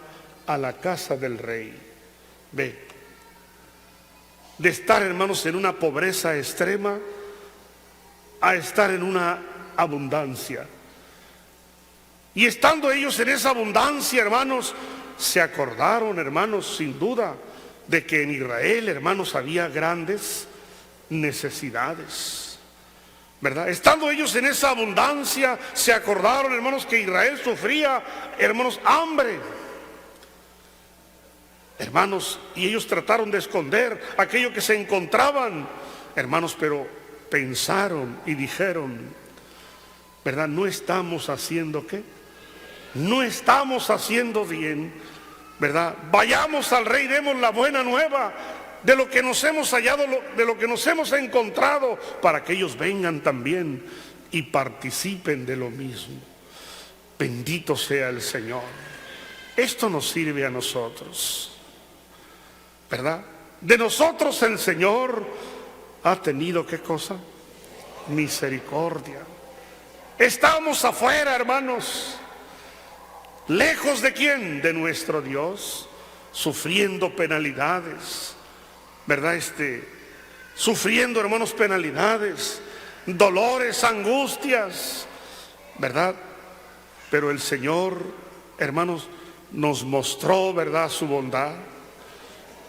a la casa del rey. Ve, de estar, hermanos, en una pobreza extrema a estar en una abundancia. Y estando ellos en esa abundancia, hermanos, se acordaron, hermanos, sin duda, de que en Israel, hermanos, había grandes necesidades, ¿verdad? Estando ellos en esa abundancia, se acordaron, hermanos, que Israel sufría, hermanos, hambre, hermanos, y ellos trataron de esconder aquello que se encontraban, hermanos, pero pensaron y dijeron, ¿verdad? No estamos haciendo ¿qué? No estamos haciendo bien, ¿verdad? Vayamos al rey, demos la buena nueva de lo que nos hemos hallado, de lo que nos hemos encontrado, para que ellos vengan también y participen de lo mismo. Bendito sea el Señor. Esto nos sirve a nosotros, ¿verdad? De nosotros el Señor ha tenido, ¿qué cosa? Misericordia. Estamos afuera, hermanos, lejos de quién, de nuestro Dios, sufriendo penalidades, ¿verdad? Sufriendo, hermanos, penalidades, dolores, angustias, ¿verdad? Pero el Señor, hermanos, nos mostró, ¿verdad?, su bondad.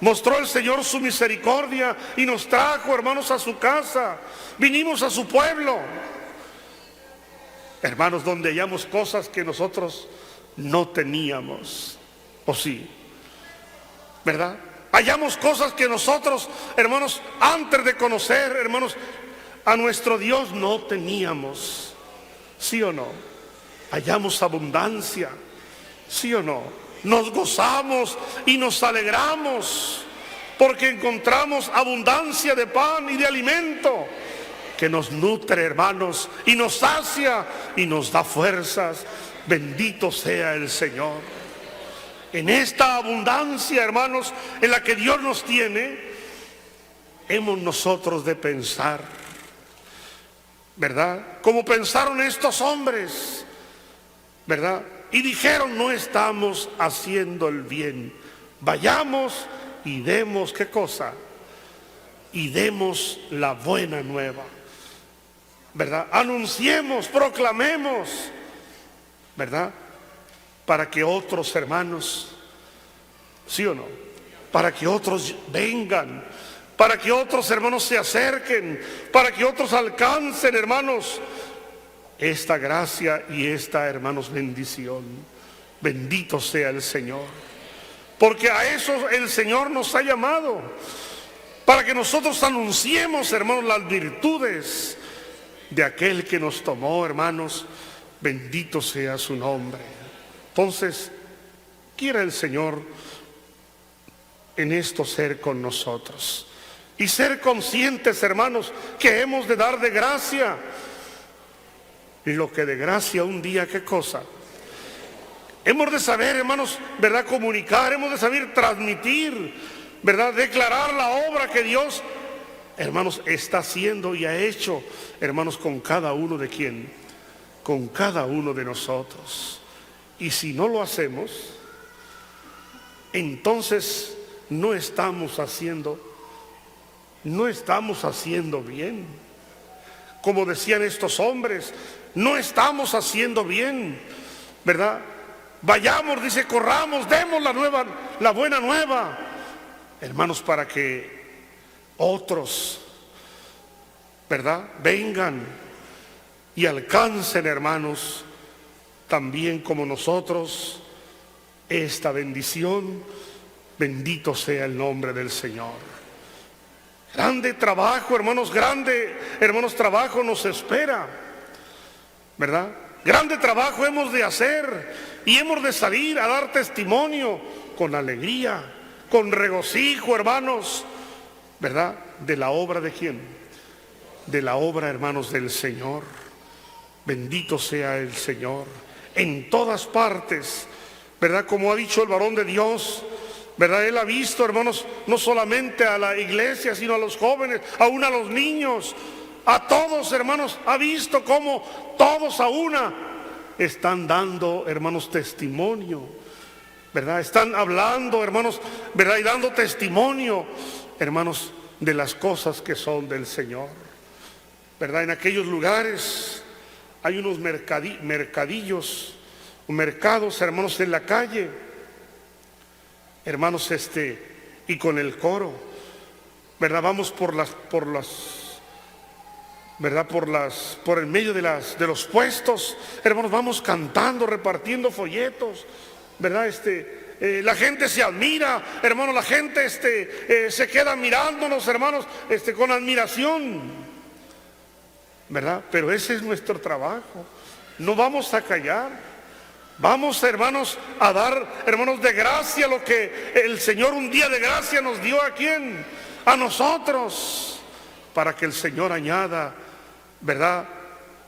Mostró el Señor su misericordia y nos trajo, hermanos, a su casa. Vinimos a su pueblo, hermanos, donde hallamos cosas que nosotros no teníamos, ¿o sí? ¿Verdad? Hallamos cosas que nosotros, hermanos, antes de conocer, hermanos, a nuestro Dios no teníamos, ¿sí o no? Hallamos abundancia, ¿sí o no? Nos gozamos y nos alegramos porque encontramos abundancia de pan y de alimento que nos nutre, hermanos, y nos sacia y nos da fuerzas. Bendito sea el Señor. En esta abundancia, hermanos, en la que Dios nos tiene, hemos nosotros de pensar, ¿verdad? Como pensaron estos hombres, ¿verdad? Y dijeron, no estamos haciendo el bien. Vayamos y demos, ¿qué cosa? Y demos la buena nueva, ¿verdad? Anunciemos, proclamemos, ¿verdad? Para que otros hermanos, ¿sí o no? Para que otros vengan, para que otros hermanos se acerquen, para que otros alcancen, hermanos, esta gracia y esta, hermanos, bendición. Bendito sea el Señor, porque a eso el Señor nos ha llamado, para que nosotros anunciemos, hermanos, las virtudes de aquel que nos tomó, hermanos. Bendito sea su nombre. Entonces, quiera el Señor en esto ser con nosotros y ser conscientes, hermanos, que hemos de dar de gracia lo que de gracia un día, ¿qué cosa? Hemos de saber, hermanos, ¿verdad?, comunicar, hemos de saber transmitir, ¿verdad?, declarar la obra que Dios, hermanos, está haciendo y ha hecho, hermanos, con cada uno de quien, con cada uno de nosotros. Y si no lo hacemos, entonces no estamos haciendo bien. Como decían estos hombres, no estamos haciendo bien, ¿verdad? Vayamos, dice, corramos, demos la buena nueva, hermanos, para que otros, ¿verdad?, vengan y alcancen, hermanos, también como nosotros, esta bendición. Bendito sea el nombre del Señor. Grande trabajo, hermanos, trabajo nos espera, ¿verdad? Grande trabajo hemos de hacer y hemos de salir a dar testimonio con alegría, con regocijo, hermanos, ¿verdad? De la obra de ¿quién? De la obra, hermanos, del Señor. Bendito sea el Señor. En todas partes, ¿verdad? Como ha dicho el varón de Dios, ¿verdad? Él ha visto, hermanos, no solamente a la iglesia, sino a los jóvenes, aún a los niños, a todos, hermanos, ha visto cómo todos a una están dando, hermanos, testimonio, ¿verdad? Están hablando, hermanos, ¿verdad? Y dando testimonio, hermanos, de las cosas que son del Señor, ¿verdad? En aquellos lugares hay unos mercadillos, mercados, hermanos, en la calle, hermanos, y con el coro, ¿verdad? Vamos ¿verdad? Por el medio de los puestos, hermanos, vamos cantando, repartiendo folletos, ¿verdad? La gente se admira, hermanos, la gente se queda mirándonos, hermanos, con admiración, ¿verdad? Pero ese es nuestro trabajo. No vamos a callar. Vamos, hermanos, a dar, hermanos, de gracia lo que el Señor un día de gracia nos dio. ¿A quién? A nosotros, para que el Señor añada, ¿verdad?,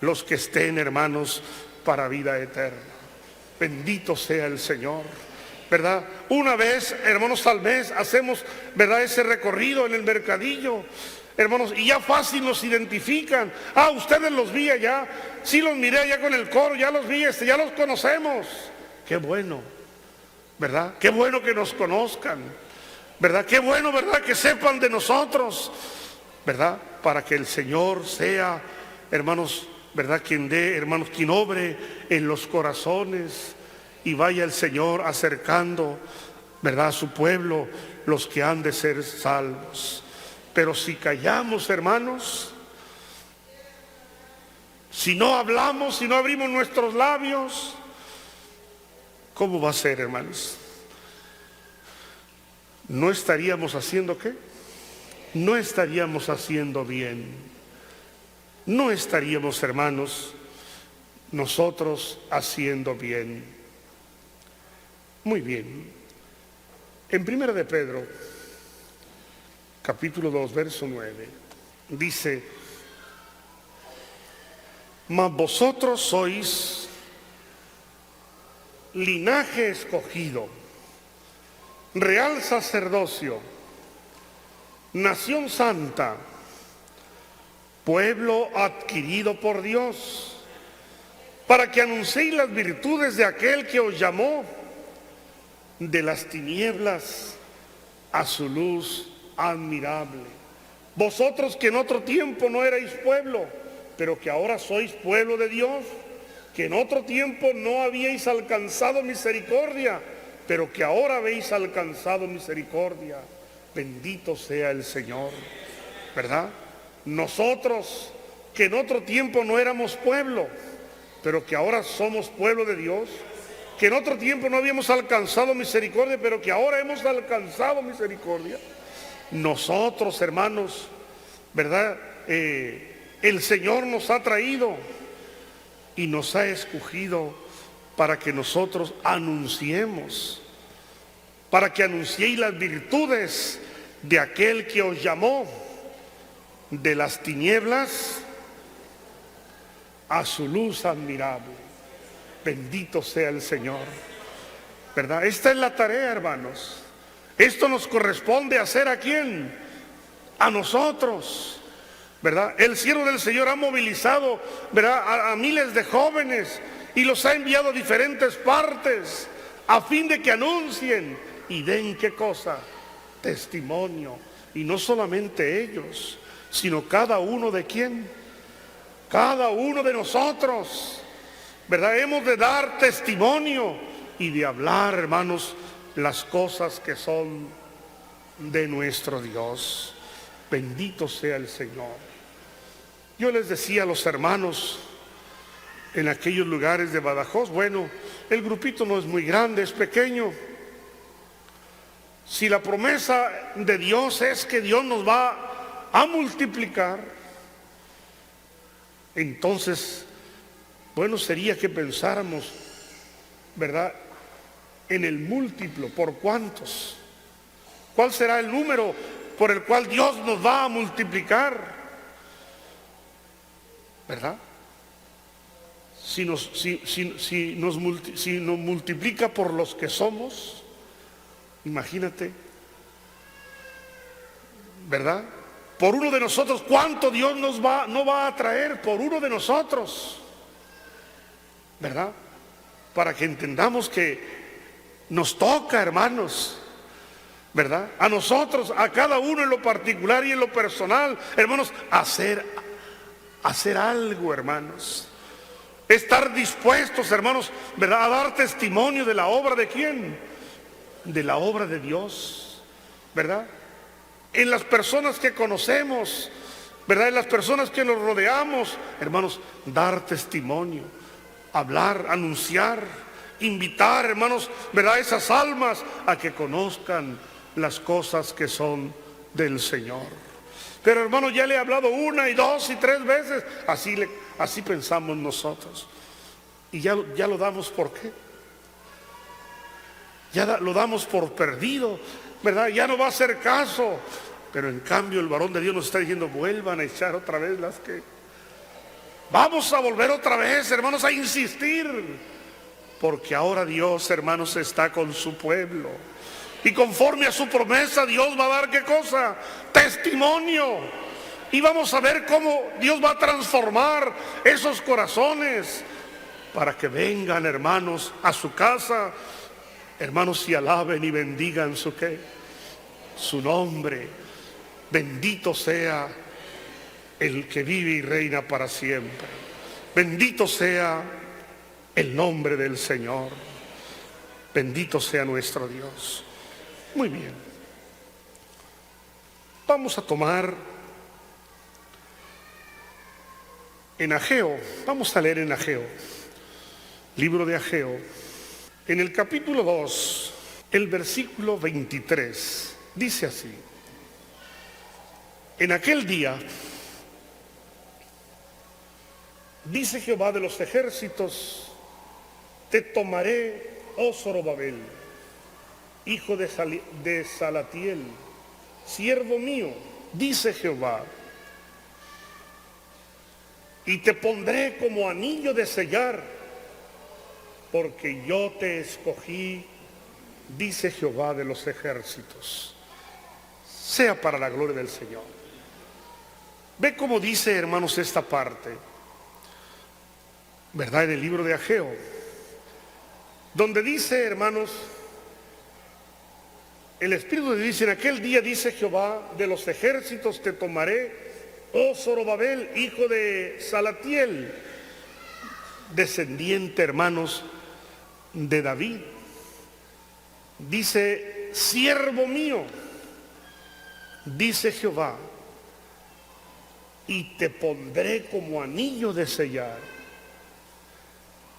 los que estén, hermanos, para vida eterna. Bendito sea el Señor, ¿verdad? Una vez, hermanos, al mes hacemos, ¿verdad?, ese recorrido en el mercadillo, hermanos, y ya fácil nos identifican. Ah, ustedes los vi allá, sí los miré allá con el coro, ya los vi, ya los conocemos. Qué bueno, ¿verdad? Qué bueno que nos conozcan, ¿verdad? Qué bueno, ¿verdad?, que sepan de nosotros, ¿verdad? Para que el Señor sea, hermanos, ¿verdad?, quien dé, hermanos, quien obre en los corazones y vaya el Señor acercando, ¿verdad?, a su pueblo, los que han de ser salvos. Pero si callamos, hermanos, si no hablamos, si no abrimos nuestros labios, ¿cómo va a ser, hermanos? ¿No estaríamos haciendo qué? No estaríamos haciendo bien. No estaríamos, hermanos, nosotros haciendo bien. Muy bien. En 1 de Pedro, capítulo 2, verso 9, dice: mas vosotros sois linaje escogido, real sacerdocio, nación santa, pueblo adquirido por Dios, para que anunciéis las virtudes de aquel que os llamó de las tinieblas a su luz admirable. Vosotros que en otro tiempo no erais pueblo, pero que ahora sois pueblo de Dios, que en otro tiempo no habíais alcanzado misericordia, pero que ahora habéis alcanzado misericordia. Bendito sea el Señor, ¿verdad? Nosotros que en otro tiempo no éramos pueblo, pero que ahora somos pueblo de Dios, que en otro tiempo no habíamos alcanzado misericordia, pero que ahora hemos alcanzado misericordia. Nosotros, hermanos, ¿verdad? El Señor nos ha traído y nos ha escogido para que nosotros anunciemos, para que anunciéis las virtudes de aquel que os llamó de las tinieblas a su luz admirable. Bendito sea el Señor, ¿verdad? Esta es la tarea, hermanos. Esto nos corresponde hacer. ¿A quién? A nosotros. ¿verdad? El siervo del Señor ha movilizado, ¿verdad?, a miles de jóvenes y los ha enviado a diferentes partes a fin de que anuncien y den, ¿qué cosa? Testimonio. Y no solamente ellos, sino cada uno de quién, cada uno de nosotros, ¿verdad? Hemos de dar testimonio y de hablar, hermanos, las cosas que son de nuestro Dios. Bendito sea el Señor. Yo les decía a los hermanos en aquellos lugares de Badajoz, bueno, el grupito no es muy grande, es pequeño. Si la promesa de Dios es que Dios nos va a multiplicar, entonces, bueno, sería que pensáramos, ¿verdad?, en el múltiplo. ¿Por cuántos? ¿Cuál será el número por el cual Dios nos va a multiplicar? ¿Verdad? Si nos multiplica por los que somos, imagínate, ¿verdad? Por uno de nosotros, ¿cuánto Dios no va a traer por uno de nosotros? ¿Verdad? Para que entendamos que nos toca, hermanos, ¿verdad? A nosotros, a cada uno en lo particular y en lo personal, hermanos, hacer algo, hermanos. Estar dispuestos, hermanos, ¿verdad?, a dar testimonio de la obra de quién, de la obra de Dios, ¿verdad? En las personas que conocemos, ¿verdad?, en las personas que nos rodeamos, hermanos, dar testimonio, hablar, anunciar, invitar, hermanos, ¿verdad?, esas almas a que conozcan las cosas que son del Señor. Pero, hermanos, ya le he hablado una y dos y tres veces, así pensamos nosotros. Y ya lo damos por qué. Lo damos por perdido, ¿verdad? Ya no va a hacer caso. Pero en cambio el varón de Dios nos está diciendo, vuelvan a echar otra vez las que... Vamos a volver otra vez, hermanos, a insistir. Porque ahora Dios, hermanos, está con su pueblo. Y conforme a su promesa, Dios va a dar, ¿qué cosa? Testimonio. Y vamos a ver cómo Dios va a transformar esos corazones para que vengan, hermanos, a su casa, hermanos, y alaben y bendigan su ¿qué? Su nombre. Bendito sea el que vive y reina para siempre. Bendito sea el nombre del Señor. Bendito sea nuestro Dios. Muy bien. Vamos a tomar en Ageo, vamos a leer en Ageo, libro de Ageo, en el capítulo 2, el versículo 23, dice así: en aquel día, dice Jehová de los ejércitos, te tomaré, oh Zorobabel, hijo de Salatiel, siervo mío, dice Jehová, y te pondré como anillo de sellar, porque yo te escogí, dice Jehová de los ejércitos. Sea para la gloria del Señor. Ve cómo dice, hermanos, esta parte, ¿verdad?, en el libro de Ageo, donde dice, hermanos, el Espíritu de Dios dice, en aquel día, dice Jehová de los ejércitos, te tomaré, oh Zorobabel, hijo de Salatiel, descendiente, hermanos, de David. Dice, siervo mío, dice Jehová, y te pondré como anillo de sellar,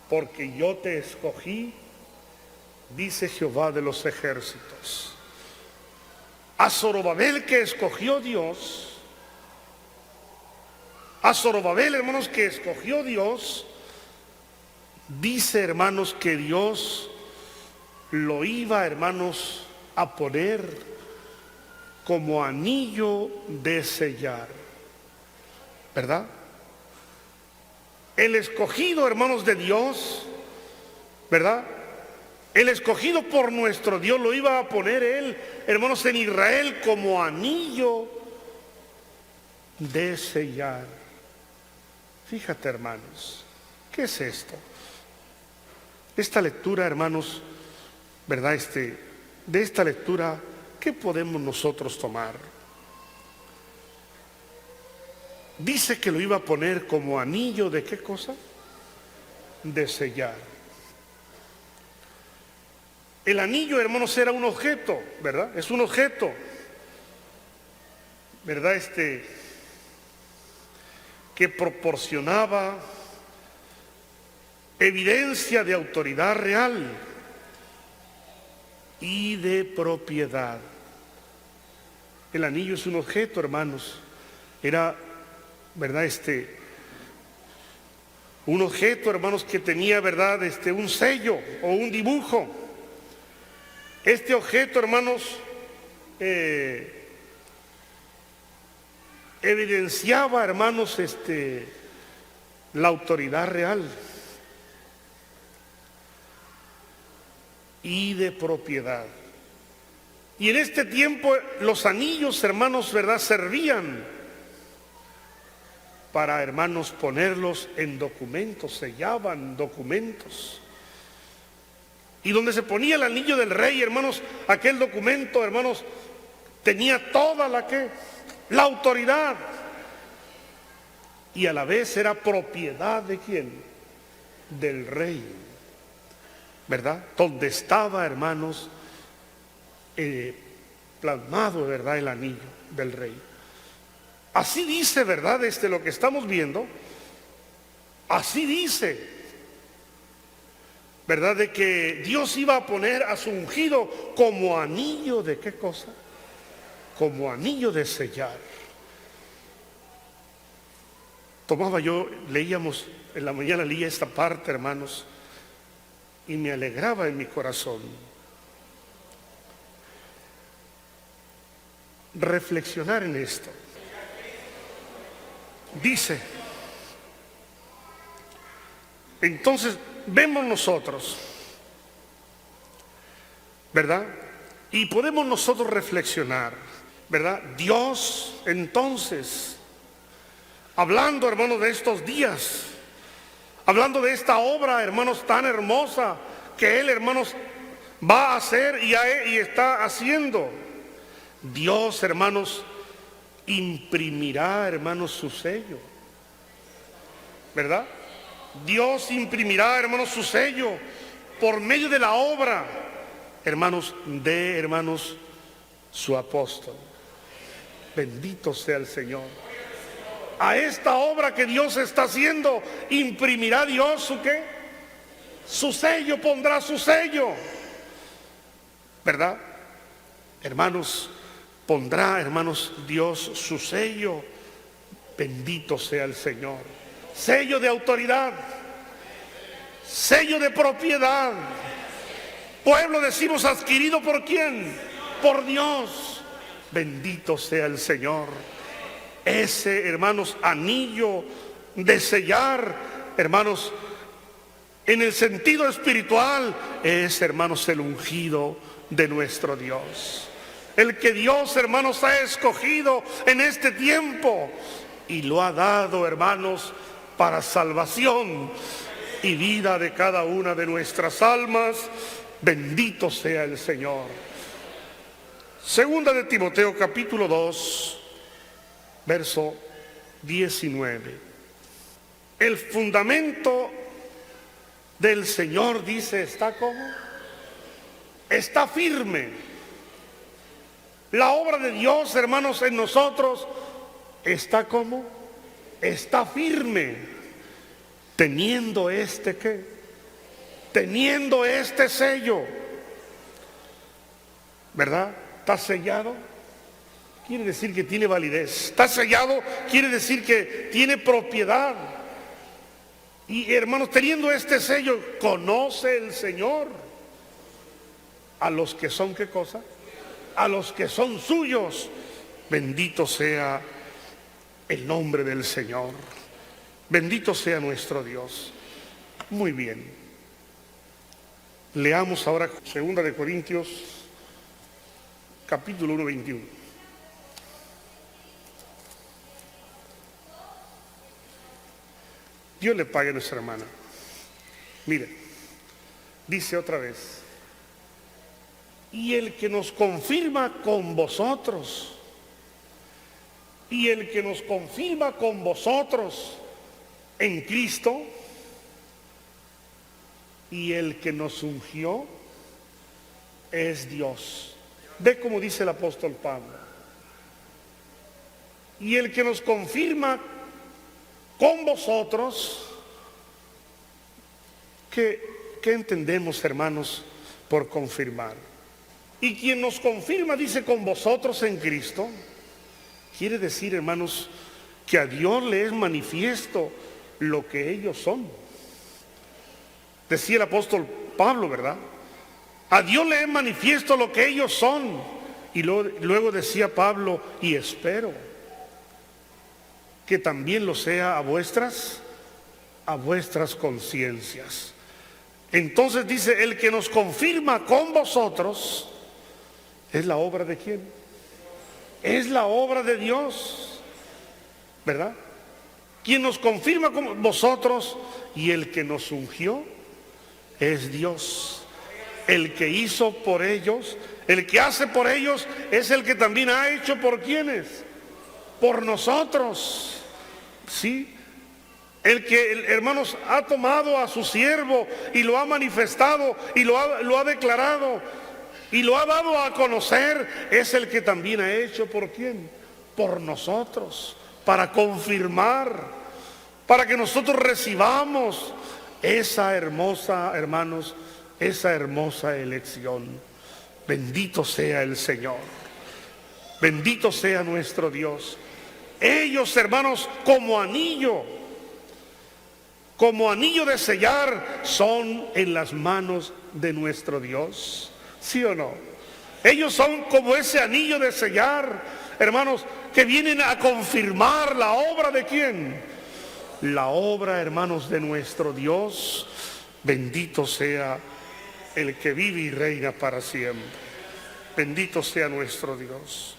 porque yo te escogí, dice Jehová de los ejércitos. A Zorobabel que escogió Dios, a Zorobabel, hermanos, que escogió Dios, dice, hermanos, que Dios lo iba, hermanos, a poner como anillo de sellar, ¿verdad? El escogido, hermanos, de Dios, ¿verdad? El escogido por nuestro Dios lo iba a poner él, hermanos, en Israel como anillo de sellar. Fíjate, hermanos, ¿qué es esto? Esta lectura, hermanos, ¿verdad? De esta lectura, ¿qué podemos nosotros tomar? Dice que lo iba a poner como anillo de ¿qué cosa? De sellar. El anillo, hermanos, era un objeto, ¿verdad? Es un objeto, ¿verdad? Que proporcionaba evidencia de autoridad real y de propiedad. El anillo es un objeto, hermanos. Era, ¿verdad? Un objeto, hermanos, que tenía, ¿verdad? Un sello o un dibujo. Este objeto, hermanos, evidenciaba, hermanos, la autoridad real y de propiedad. Y en este tiempo los anillos, hermanos, ¿verdad? Servían para, hermanos, ponerlos en documentos, sellaban documentos. Y donde se ponía el anillo del rey, hermanos, aquel documento, hermanos, tenía toda la autoridad. Y a la vez era propiedad ¿de quién? Del rey, ¿verdad? Donde estaba, hermanos, plasmado, ¿verdad? El anillo del rey. Así dice, ¿verdad? Lo que estamos viendo, así dice, ¿verdad? De que Dios iba a poner a su ungido como anillo de ¿qué cosa? Como anillo de sellar. Leíamos, en la mañana leía esta parte, hermanos, y me alegraba en mi corazón reflexionar en esto. Dice, entonces vemos nosotros, ¿verdad? Y podemos nosotros reflexionar, ¿verdad? Dios, entonces, hablando, hermanos, de estos días, hablando de esta obra, hermanos, tan hermosa que Él, hermanos, va a hacer y está haciendo. Dios, hermanos, imprimirá, hermanos, su sello, ¿verdad? Dios imprimirá, hermanos, su sello por medio de la obra, hermanos, su apóstol. Bendito sea el Señor. A esta obra que Dios está haciendo, imprimirá Dios su ¿qué? Su sello, pondrá su sello, ¿verdad? Hermanos, pondrá, hermanos, Dios su sello. Bendito sea el Señor. Sello de autoridad, sello de propiedad. Pueblo, decimos, adquirido ¿por quién? Por Dios. Bendito sea el Señor. Ese, hermanos, anillo de sellar, hermanos, en el sentido espiritual, es, hermanos, el ungido de nuestro Dios. El que Dios, hermanos, ha escogido en este tiempo y lo ha dado, hermanos, para salvación y vida de cada una de nuestras almas. Bendito sea el Señor. Segunda de Timoteo, capítulo 2, verso 19. El fundamento del Señor, dice, ¿está cómo? Está firme. La obra de Dios, hermanos, en nosotros está ¿cómo? Está firme. Teniendo ¿qué? Teniendo este sello, ¿verdad? ¿Está sellado? Quiere decir que tiene validez. Está sellado, quiere decir que tiene propiedad. Y, hermanos, teniendo este sello, conoce el Señor a los que son ¿qué cosa? A los que son suyos. Bendito sea el nombre del Señor. Bendito sea nuestro Dios. Muy bien. Leamos ahora 2 de Corintios, capítulo 1, 21. Dios le pague a nuestra hermana. Mire, dice otra vez, y el que nos confirma con vosotros, y el que nos confirma con vosotros en Cristo, y el que nos ungió es Dios. Ve como dice el apóstol Pablo. Y el que nos confirma con vosotros, ¿qué entendemos, hermanos, por confirmar? Y quien nos confirma, dice, con vosotros en Cristo, quiere decir, hermanos, que a Dios le es manifiesto lo que ellos son. Decía el apóstol Pablo, ¿verdad? A Dios le es manifiesto lo que ellos son. Y luego decía Pablo, y espero que también lo sea a vuestras conciencias. Entonces dice, el que nos confirma con vosotros, ¿es la obra de quién? Es la obra de Dios, ¿verdad? Quien nos confirma con vosotros, y el que nos ungió es Dios. El que hizo por ellos, el que hace por ellos, es el que también ha hecho por quienes, por nosotros. ¿Sí? El que, hermanos, ha tomado a su siervo y lo ha manifestado y lo ha declarado y lo ha dado a conocer, es el que también ha hecho por quién, por nosotros, para confirmar, para que nosotros recibamos esa hermosa, hermanos, esa hermosa elección. Bendito sea el Señor, bendito sea nuestro Dios. Ellos, hermanos, como anillo de sellar, son en las manos de nuestro Dios. ¿Sí o no? Ellos son como ese anillo de sellar, hermanos, que vienen a confirmar la obra de ¿quién? La obra, hermanos, de nuestro Dios. Bendito sea el que vive y reina para siempre. Bendito sea nuestro Dios.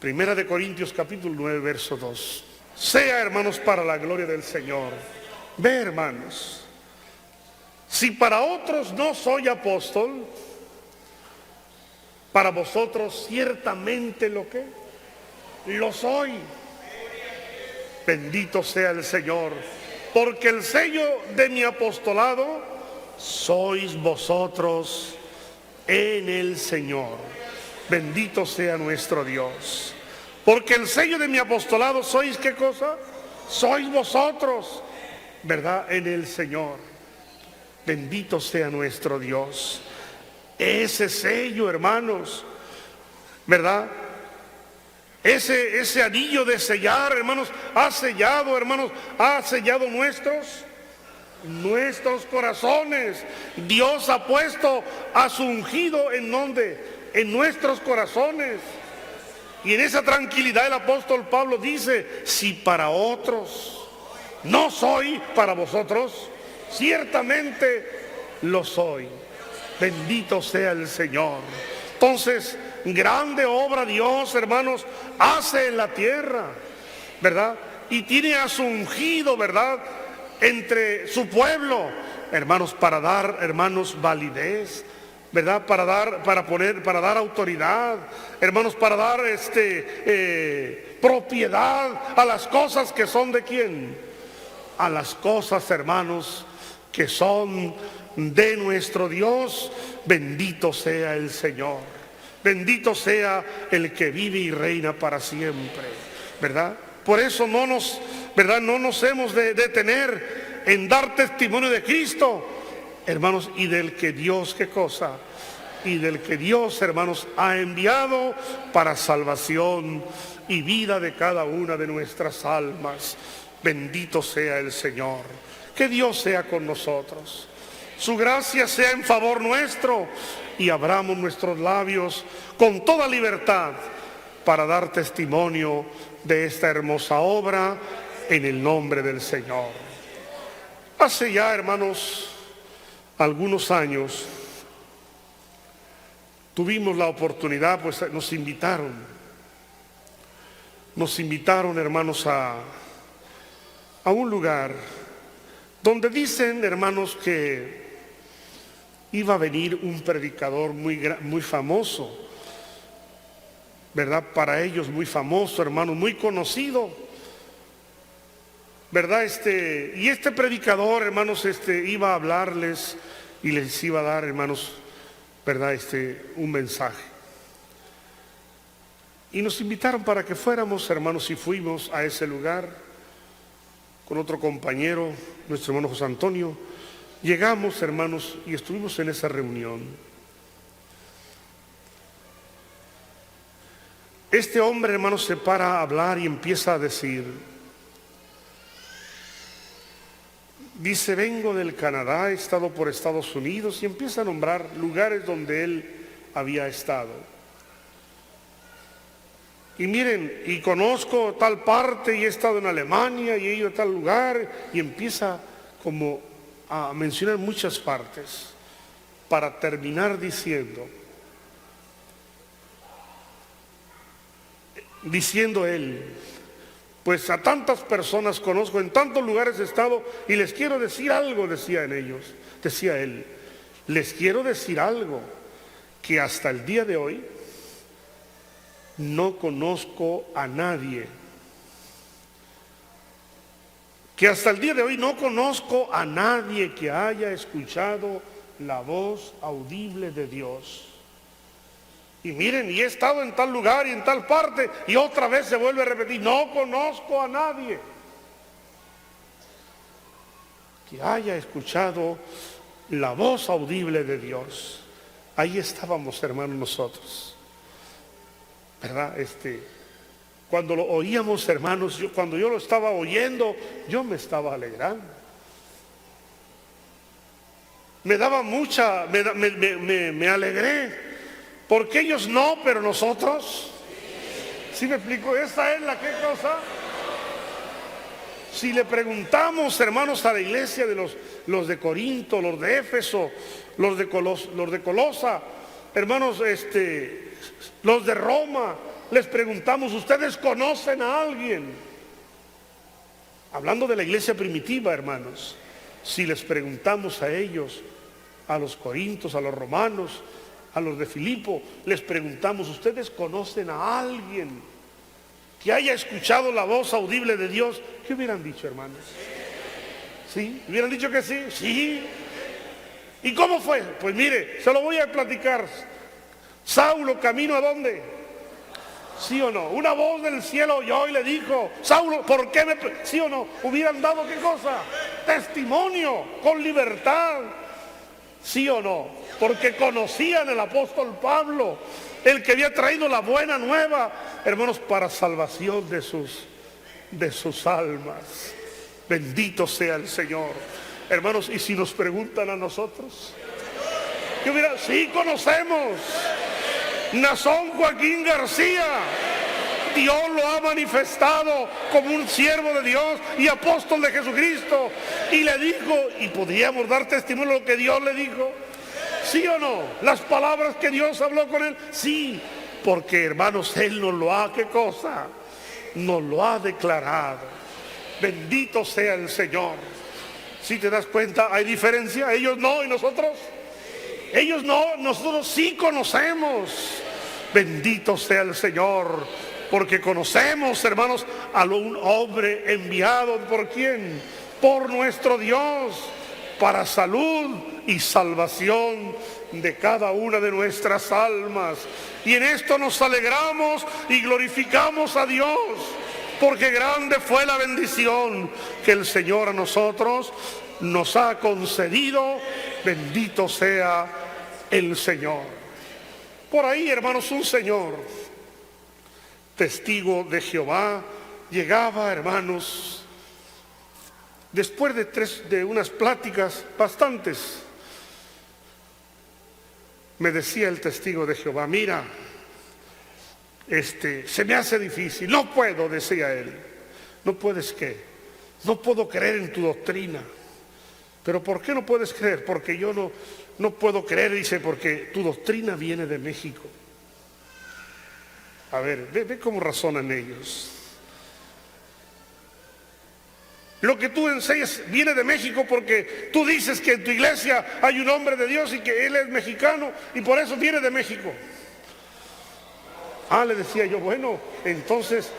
Primera de Corintios capítulo 9, verso 2. Sea, hermanos, para la gloria del Señor. Ve, hermanos, si para otros no soy apóstol, para vosotros ciertamente lo soy. Bendito sea el Señor, porque el sello de mi apostolado sois vosotros en el Señor. Bendito sea nuestro Dios. Porque el sello de mi apostolado sois, ¿qué cosa? Sois vosotros, ¿verdad? En el Señor. Bendito sea nuestro Dios. Ese sello, hermanos, ¿verdad? Ese anillo de sellar, hermanos, ha sellado, nuestros corazones. Dios ha puesto a su ungido ¿en dónde? En nuestros corazones. Y en esa tranquilidad el apóstol Pablo dice, si para otros no soy, para vosotros ciertamente lo soy. Bendito sea el Señor. Entonces, grande obra Dios, hermanos, hace en la tierra, ¿verdad? Y tiene a su ungido, ¿verdad?, entre su pueblo, hermanos, para dar, hermanos, validez, ¿verdad? Para dar autoridad, hermanos, para dar propiedad a las cosas que son de quién, a las cosas, hermanos, que son de nuestro Dios. Bendito sea el Señor, bendito sea el que vive y reina para siempre, ¿verdad? Por eso no nos hemos de detener en dar testimonio de Cristo, hermanos, y del que Dios, ¿qué cosa? Y del que Dios, hermanos, ha enviado para salvación y vida de cada una de nuestras almas. Bendito sea el Señor. Que Dios sea con nosotros. Su gracia sea en favor nuestro y abramos nuestros labios con toda libertad para dar testimonio de esta hermosa obra en el nombre del Señor. Hace ya, hermanos, algunos años tuvimos la oportunidad, pues nos invitaron, hermanos, a un lugar donde dicen, hermanos, que iba a venir un predicador muy famoso, ¿verdad? Para ellos muy famoso, hermanos, muy conocido, ¿verdad? Y este predicador, hermanos, iba a hablarles y les iba a dar, hermanos, ¿verdad? Un mensaje. Y nos invitaron para que fuéramos, hermanos, y fuimos a ese lugar con otro compañero, nuestro hermano José Antonio. Llegamos, hermanos, y estuvimos en esa reunión. Este hombre, hermanos, se para a hablar y empieza a decir, dice, vengo del Canadá, he estado por Estados Unidos, y empieza a nombrar lugares donde él había estado. Y miren, y conozco tal parte, y he estado en Alemania, y he ido a tal lugar, y empieza como a mencionar muchas partes, para terminar diciendo él, pues a tantas personas conozco, en tantos lugares he estado, y les quiero decir algo, decía él, les quiero decir algo, que hasta el día de hoy no conozco a nadie, que hasta el día de hoy no conozco a nadie que haya escuchado la voz audible de Dios. Y miren, y he estado en tal lugar y en tal parte, y otra vez se vuelve a repetir, no conozco a nadie que haya escuchado la voz audible de Dios. Ahí estábamos, hermanos, nosotros, ¿verdad? Cuando lo oíamos, hermanos, cuando yo lo estaba oyendo, yo me estaba alegrando. Me daba mucha, me alegré. Porque ellos no, pero nosotros. ¿Sí me explico? Esa es la qué cosa. Si le preguntamos, hermanos, a la iglesia de los de Corinto, los de Éfeso, los de Colosa, hermanos, los de Roma, les preguntamos, ¿ustedes conocen a alguien? Hablando de la iglesia primitiva, hermanos, si les preguntamos a ellos, a los corintios, a los romanos, a los de Filipo, les preguntamos, ¿ustedes conocen a alguien que haya escuchado la voz audible de Dios? ¿Qué hubieran dicho, hermanos? ¿Sí? ¿Hubieran dicho que sí? Sí. ¿Y cómo fue? Pues mire, se lo voy a platicar. Saulo, ¿camino a dónde? ¿Sí o no? Una voz del cielo oyó y le dijo, Saulo, ¿por qué me...? ¿Sí o no? ¿Hubieran dado qué cosa? Testimonio, con libertad. ¿Sí o no? Porque conocían al apóstol Pablo, el que había traído la buena nueva, hermanos, para salvación de sus almas. Bendito sea el Señor. Hermanos, y si nos preguntan a nosotros, ¿qué hubiera? Sí, conocemos. Nazón Joaquín García, Dios lo ha manifestado como un siervo de Dios y apóstol de Jesucristo. Y le dijo, y podríamos dar testimonio de lo que Dios le dijo. ¿Sí o no? Las palabras que Dios habló con él. Sí, porque hermanos, él nos lo ha, ¿qué cosa? Nos lo ha declarado. Bendito sea el Señor. Si te das cuenta, hay diferencia. Ellos no y nosotros. Ellos no, nosotros sí conocemos. Bendito sea el Señor. Porque conocemos, hermanos, a un hombre enviado. ¿Por quién? Por nuestro Dios, para salud y salvación de cada una de nuestras almas. Y en esto nos alegramos y glorificamos a Dios, porque grande fue la bendición que el Señor a nosotros nos ha concedido. Bendito sea el Señor. Por ahí, hermanos, un señor, testigo de Jehová, llegaba, hermanos, después de unas pláticas bastantes, me decía el testigo de Jehová, mira, se me hace difícil, no puedo, decía él. ¿No puedes qué? No puedo creer en tu doctrina. ¿Pero por qué no puedes creer? Porque yo no puedo creer, dice, porque tu doctrina viene de México. A ver, ve cómo razonan ellos. Lo que tú enseñas viene de México porque tú dices que en tu iglesia hay un hombre de Dios y que él es mexicano y por eso viene de México. Le decía yo, bueno, entonces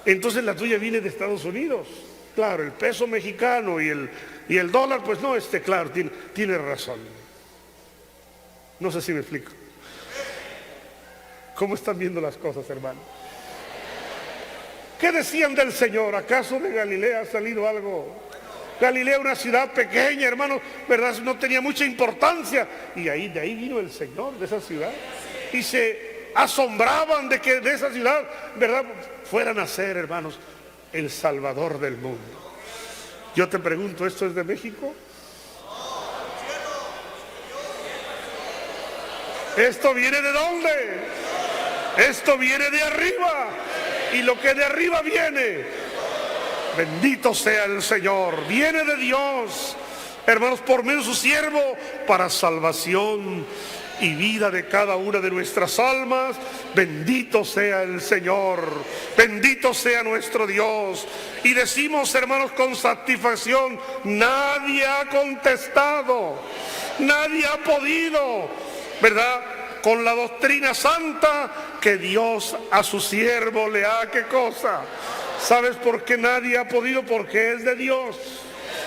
la tuya viene de Estados Unidos. Claro, el peso mexicano y el dólar, pues no, claro, tiene razón. No sé si me explico. ¿Cómo están viendo las cosas, hermano? ¿Qué decían del Señor? ¿Acaso de Galilea ha salido algo? Galilea, una ciudad pequeña, hermano, ¿verdad? No tenía mucha importancia. Y de ahí vino el Señor, de esa ciudad. Y se asombraban de que de esa ciudad, ¿verdad?, fueran a ser, hermanos, el Salvador del mundo. Yo te pregunto, ¿esto es de México? ¿Esto viene de dónde? Esto viene de arriba. Y lo que de arriba viene, bendito sea el Señor, viene de Dios, hermanos, por medio de su siervo, para salvación y vida de cada una de nuestras almas. Bendito sea el Señor, bendito sea nuestro Dios. Y decimos, hermanos, con satisfacción, nadie ha contestado, nadie ha podido, ¿verdad?, con la doctrina santa que Dios a su siervo le ha, ¿qué cosa? ¿Sabes por qué nadie ha podido? Porque es de Dios,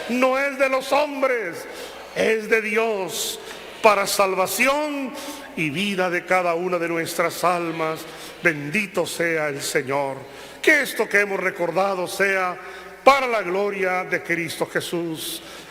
no es de los hombres, es de Dios, para salvación y vida de cada una de nuestras almas. Bendito sea el Señor. Que esto que hemos recordado sea para la gloria de Cristo Jesús.